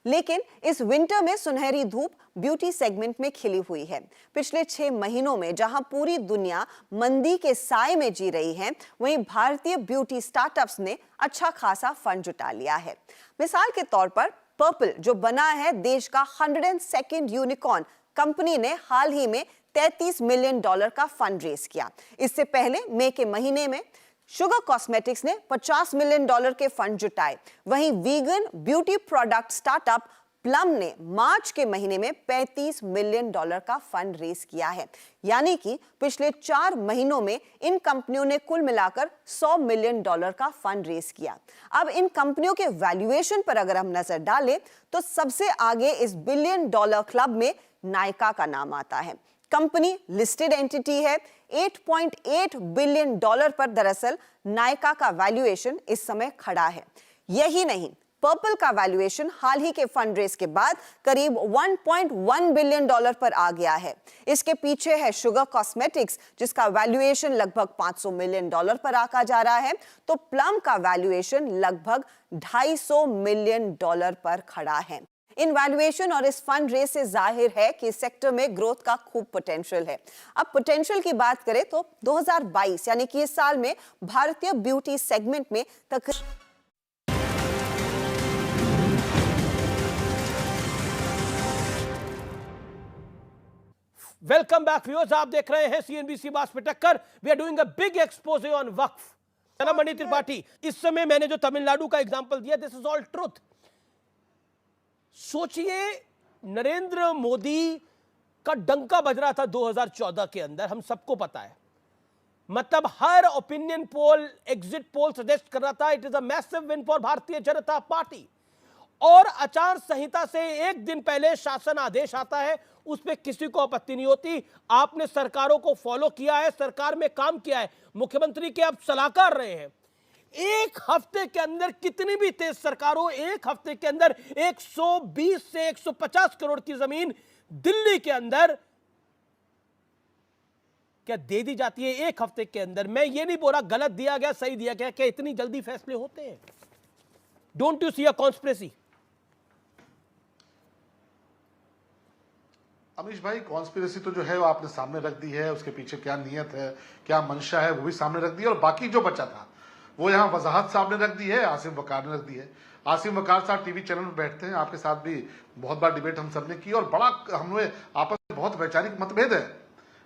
लेकिन इस विंटर में सुनहरी धूप ब्यूटी सेगमेंट में खिली हुई है। पिछले 6 महीनों में जहां पूरी दुनिया मंदी के साए में जी रही है, वहीं भारतीय ब्यूटी स्टार्टअप्स ने अच्छा खासा फंड जुटा लिया है। मिसाल के तौर पर पर्पल, जो बना है देश का 102nd यूनिकॉर्न, कंपनी ने हाल ही में $33 मिलियन का फंड रेज किया। इससे पहले मई के महीने में शुगर कॉस्मेटिक्स ने $50 मिलियन के फंड जुटाए। वहीं vegan beauty product startup plum ने मार्च के महीने में $35 मिलियन का फंड रेज किया है। यानी कि पिछले 4 महीनों में इन कंपनियों ने कुल मिलाकर $100 मिलियन का फंड रेज किया। अब इन कंपनियों के वैल्यूएशन पर अगर हम नजर डालें तो सबसे आगे इस $बिलियन क्लब में नायका का नाम आता है। कंपनी लिस्टेड एंटिटी है। $8.8 बिलियन पर दरअसल नायका का वैल्यूएशन इस समय खड़ा है। यही नहीं, पर्पल का वैल्यूएशन हाल ही के फंड रेज के बाद करीब $1.1 बिलियन पर आ गया है। इसके पीछे है शुगर कॉस्मेटिक्स, जिसका वैल्यूएशन लगभग $500 मिलियन पर आका जा रहा है, तो प्लम का वैल्यूएशन लगभग $250 मिलियन पर खड़ा है। इन वैल्यूएशन और इस फंड रेस से जाहिर है कि इस सेक्टर में ग्रोथ का खूब पोटेंशियल है। अब पोटेंशियल की बात करें तो 2022 यानी कि इस साल में भारतीय ब्यूटी सेगमेंट में वेलकम बैक व्यूअर्स, आप देख रहे हैं सीएनबीसी बात पे टक्कर। We are doing a big exposé on waqf. Mani Tripathi, इस समय मैंने जो तमिलनाडु का एग्जांपल दिया, दिस इज ऑल ट्रुथ। सोचिए, नरेंद्र मोदी का डंका बज रहा था 2014 के अंदर, हम सबको पता है। मतलब हर opinion poll, exit poll suggest कर रहा था it is a massive win for Bharatiya Janata party. और आचार संहिता से एक दिन पहले शासन आदेश आता है, उस पर किसी को आपत्ति नहीं होती। आपने सरकारों को फॉलो किया है, सरकार में काम किया है, मुख्यमंत्री के आप सलाहकार रहे हैं। एक हफ्ते के अंदर कितनी भी तेज सरकार हो, एक हफ्ते के अंदर 120 से 150 करोड़ की जमीन दिल्ली के अंदर क्या दे दी जाती है एक हफ्ते के अंदर। मैं ये नहीं बोल रहा गलत दिया गया, सही दिया गया, क्या इतनी जल्दी फैसले होते हैं? Don't you see a conspiracy? Amish भाई, कॉन्स्पिरेसी तो जो है वो आपने सामने रख दी है, उसके पीछे क्या नियत है, क्या मंशा है, वो भी सामने रख दी है। और बाकी जो बचा था वो यहाँ वजाहत सामने रख दी है, आसिम वकार ने रख दी है। आसिम वकार साहब टीवी चैनल में बैठते हैं, आपके साथ भी बहुत बार डिबेट हम सबने की और बड़ा हमें आपस में बहुत वैचारिक मतभेद है।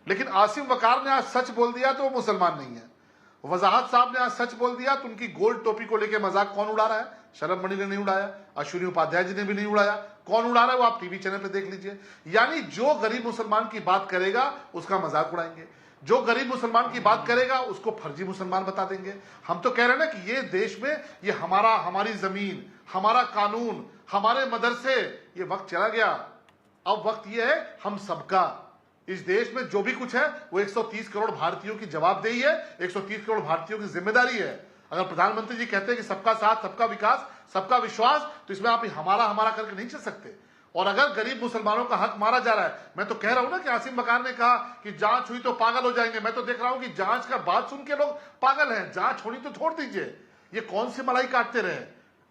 लेकिन आसिम वकार ने आज सच बोल दिया तो वो मुसलमान नहीं है। वजाहत साहब ने आज सच बोल दिया तो उनकी गोल्ड टोपी को लेकर मजाक कौन उड़ा रहा है? शरद मणि ने नहीं उड़ाया, अश्विनी उपाध्याय जी ने भी नहीं उड़ाया। कौन उड़ा रहा है वो आप टीवी चैनल पे देख लीजिए। यानी जो गरीब मुसलमान की बात करेगा उसका मजाक उड़ाएंगे, जो गरीब मुसलमान की बात करेगा उसको फर्जी मुसलमान बता देंगे। हम तो कह रहे हैं ना कि ये देश में ये हमारी जमीन, हमारा कानून, हमारे मदरसे, ये वक्त चला गया। अब वक्त ये है हम सबका। इस देश में जो भी कुछ है वो 130 करोड़ भारतीयों की जवाबदेही है, 130 करोड़ भारतीयों की जिम्मेदारी है। अगर प्रधानमंत्री जी कहते हैं कि सबका साथ, सबका विकास, सबका विश्वास, तो इसमें आप हमारा करके नहीं चल सकते। और अगर गरीब मुसलमानों का हक मारा जा रहा है, मैं तो कह रहा हूं ना कि आसिम वकार ने कहा कि जांच हुई तो पागल हो जाएंगे। मैं तो देख रहा हूं कि जांच का बात सुन के लोग पागल हैं। जांच होनी तो छोड़ दीजिए, ये कौन सी मलाई काटते रहे,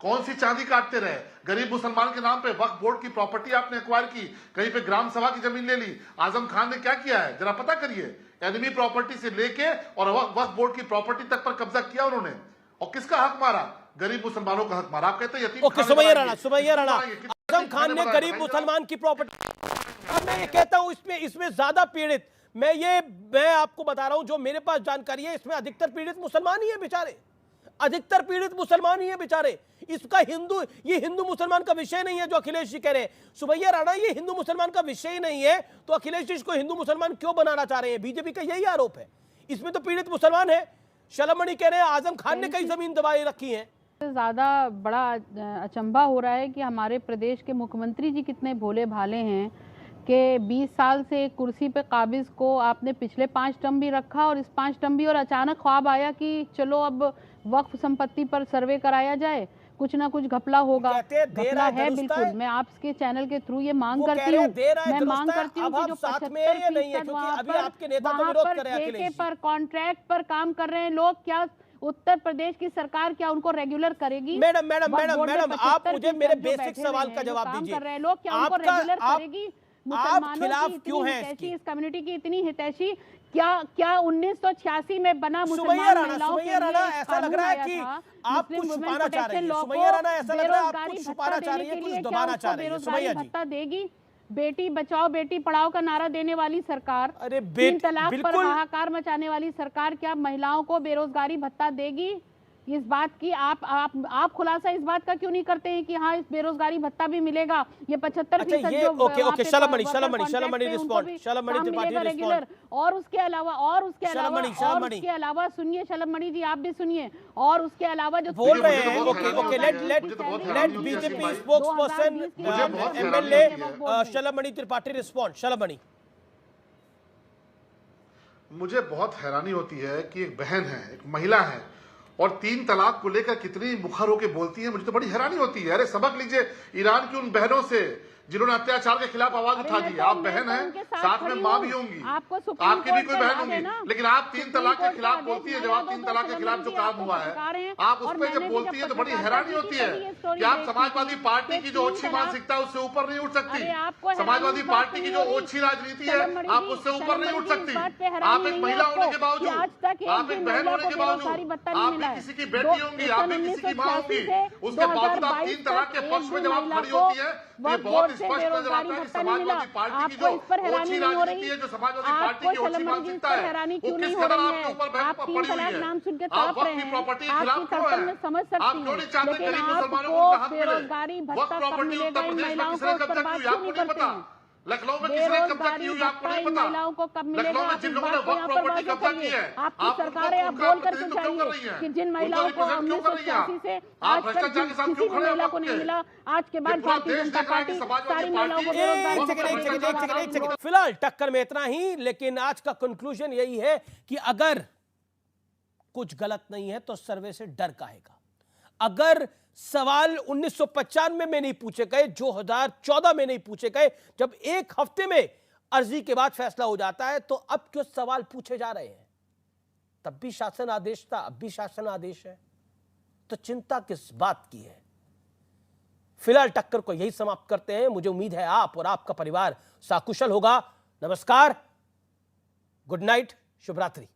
कौन सी चांदी काटते रहे? गरीब मुसलमान के नाम पे वक्फ बोर्ड की प्रॉपर्टी आपने एक्वायर की, कहीं पे ग्राम सभा की जमीन ले ली। आजम खान ने क्या किया है जरा पता करिए। एनिमी प्रॉपर्टी से लेके और वक्फ बोर्ड की प्रॉपर्टी तक पर कब्जा किया उन्होंने। और किसका हक मारा? गरीब मुसलमानों का हक मारा। आप कहते हैं यतीम सुमैया राणा, आजम खान ने गरीब मुसलमान की प्रॉपर्टी। अब मैं ये कहता हूं इसमें ज्यादा पीड़ित, मैं आपको बता रहा हूं जो मेरे पास जानकारी है, इसमें अधिकतर पीड़ित मुसलमान ही है बेचारे। अधिकतर पीड़ित मुसलमान ही है बेचारे। इसका ये हिंदू मुसलमान का विषय नहीं है जो अखिलेश जी कह रहे हैं। सुमैया राणा, ये हिंदू मुसलमान का विषय ही नहीं है तो अखिलेश जी इसको हिंदू मुसलमान क्यों बनाना चाह रहे हैं? बीजेपी का यही आरोप है। इसमें तो पीड़ित मुसलमान है। शलमणि कह रहे हैं आजम खान ने कई जमीन दबाई रखी है। ज़्यादा बड़ा अचंभा हो रहा है कि हमारे प्रदेश के मुख्यमंत्री जी कितने भोले भाले हैं कि 20 साल से एक कुर्सी पे काबिज को आपने पिछले 5 टर्म भी रखा और इस 5 टर्म भी, और अचानक ख्वाब आया कि चलो अब वक्फ संपत्ति पर सर्वे कराया जाए, कुछ ना कुछ घपला होगा। घपला है बिल्कुल। मैं आपके चैनल के थ्रू ये मांग करती हूँ, मैं मांग करती हूँ कि जो 75% वहाँ पर ठेके पर कॉन्ट्रैक्ट पर काम कर रहे हैं लोग, क्या उत्तर प्रदेश की सरकार क्या उनको रेगुलर करेगी? मैडम आप मुझे मेरे बेसिक सवाल का जवाब दीजिए। कर रहे हैं लोग, क्या उनको रेगुलर करेगी? आप खिलाफ क्यों हैं? इस कम्युनिटी की इतनी हितैषी क्या 1986 में बना मुसलमान महिलाओं के लिए ऐसा लग रहा है कि आप कुछ छुपाना चाह रही हैं। सुमैया राणा, ऐसा लग रहा है आप कुछ छुपाना चाह रही हैं, कुछ दबाना चाह रही हैं। सुमैया जी, भत्ता देगी? बेटी बचाओ बेटी पढ़ाओ का नारा देने वाली सरकार, 3 तलाक पर हाहाकार मचाने वाली सरकार क्या महिलाओं को बेरोजगारी भत्ता देगी? इस बात की आप खुलासा इस बात का क्यों नहीं करते हैं कि हाँ इस बेरोजगारी भत्ता भी मिलेगा? ये 75% ओके शलमणि त्रिपाठी रेगुलर, और उसके अलावा सुनिए शलमणि जी, आप भी सुनिए, और उसके अलावा जो बोल रहे हैं let BJP spokesperson MLA Shalabhmani Tripathi respond. Shalabhmani, मुझे बहुत हैरानी होती है कि एक बहन है, एक महिला है, और 3 तलाक को लेकर कितनी मुखर होकर बोलती है। मुझे तो बड़ी हैरानी होती है। अरे सबक लीजिए ईरान की उन बहनों से जिन्होंने अत्याचार के खिलाफ आवाज उठा दी। आप बहन हैं, साथ में माँ भी होंगी, आपकी भी कोई बहन होंगी, लेकिन आप 3 तलाक के खिलाफ बोलती है। जब आप 3 तलाक के खिलाफ जो काम हुआ है आप उस पर जब बोलती है तो बड़ी हैरानी होती है कि आप समाजवादी पार्टी की जो ओछी मानसिकता है उससे ऊपर नहीं उठ सकती। समाजवादी पार्टी की जो ओछी राजनीति है आप उससे ऊपर नहीं उठ सकती। आप एक महिला होने के बावजूद, आप एक बहन होने के बावजूद, आप भी किसी की बेटी होंगी, आप भी किसी की माँ होंगी, उसके बावजूद आप 3 तलाक के पक्ष में जब आप खड़ी होती है तो ये बहुत स्पष्ट नजर आता है कि समाजवादी पार्टी की जो ओछी राजनीति है, जो समाजवादी पार्टी की ओछी मानसिकता है, वो किस कदर आपके ऊपर पड़ी हुई है। आप वक्त की प्रॉपर्टी के खिलाफ क्यों हैं? आप क्यों नहीं चाहते गरीब मुसलमानों को उनका हक मिले? वक्त प्रॉपर्टी उत्तर प्रदेश में किसने कब्जा की हुई आपको नहीं पता? लखनऊ में किसने कब्जा की हुई आपको नहीं पता? लखनऊ में जिन लोगों ने वक्त प्रॉपर्टी कब्जा की है आप सरकार है, आप बोल कर क्यों चाहिए कि जिन महिलाओं को 1986 से आज तक किसी भी महिला को नहीं मिला, आज के बाद भारतीय जनता पार्टी सारी महिलाओं को बेरोजगार। फिलहाल टक्कर में इतना ही, लेकिन आज का कंक्लूजन यही है कि अगर कुछ गलत नहीं है तो सर्वे से डर काहेगा। अगर सवाल 1995 में नहीं पूछे गए, 2014 में नहीं पूछे गए, जब 1 हफ्ते में अर्जी के बाद फैसला हो जाता है, तो अब क्यों सवाल पूछे जा रहे हैं? तब भी शासन आदेश था, अब भी शासन आदेश है, तो चिंता किस बात की है? फिलहाल टक्कर को यही समाप्त करते हैं। मुझे उम्मीद है आप और आपका परिवार सकुशल होगा। नमस्कार, गुड नाइट, शुभ रात्रि।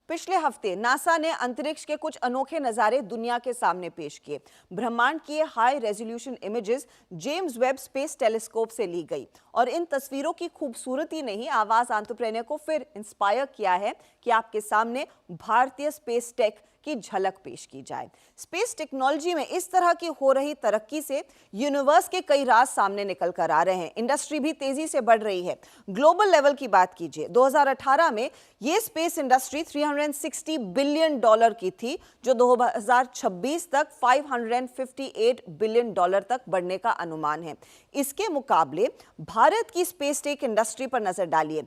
पिछले हफ्ते नासा ने अंतरिक्ष के कुछ अनोखे नजारे दुनिया के सामने पेश किए। ब्रह्मांड की high resolution images James Webb space telescope से ली गई और इन तस्वीरों की खूबसूरती ने ही आवाज एंटरप्रेन्योर को फिर इंस्पायर किया है कि आपके सामने भारतीय स्पेस टेक की झलक पेश की जाए। स्पेस टेक्नोलॉजी में इस तरह की हो रही तरक्की से यूनिवर्स के कई राज सामने निकल कर आ रहे हैं। इंडस्ट्री भी तेजी से बढ़ रही है। ग्लोबल लेवल की बात कीजिए, 2018 में ये स्पेस इंडस्ट्री $360 बिलियन की थी, जो 2026 तक $558 बिलियन तक बढ़ने का अनुमान है। इसके मुकाबले भारत की स्पेस टेक इंडस्ट्री पर नजर डालिए।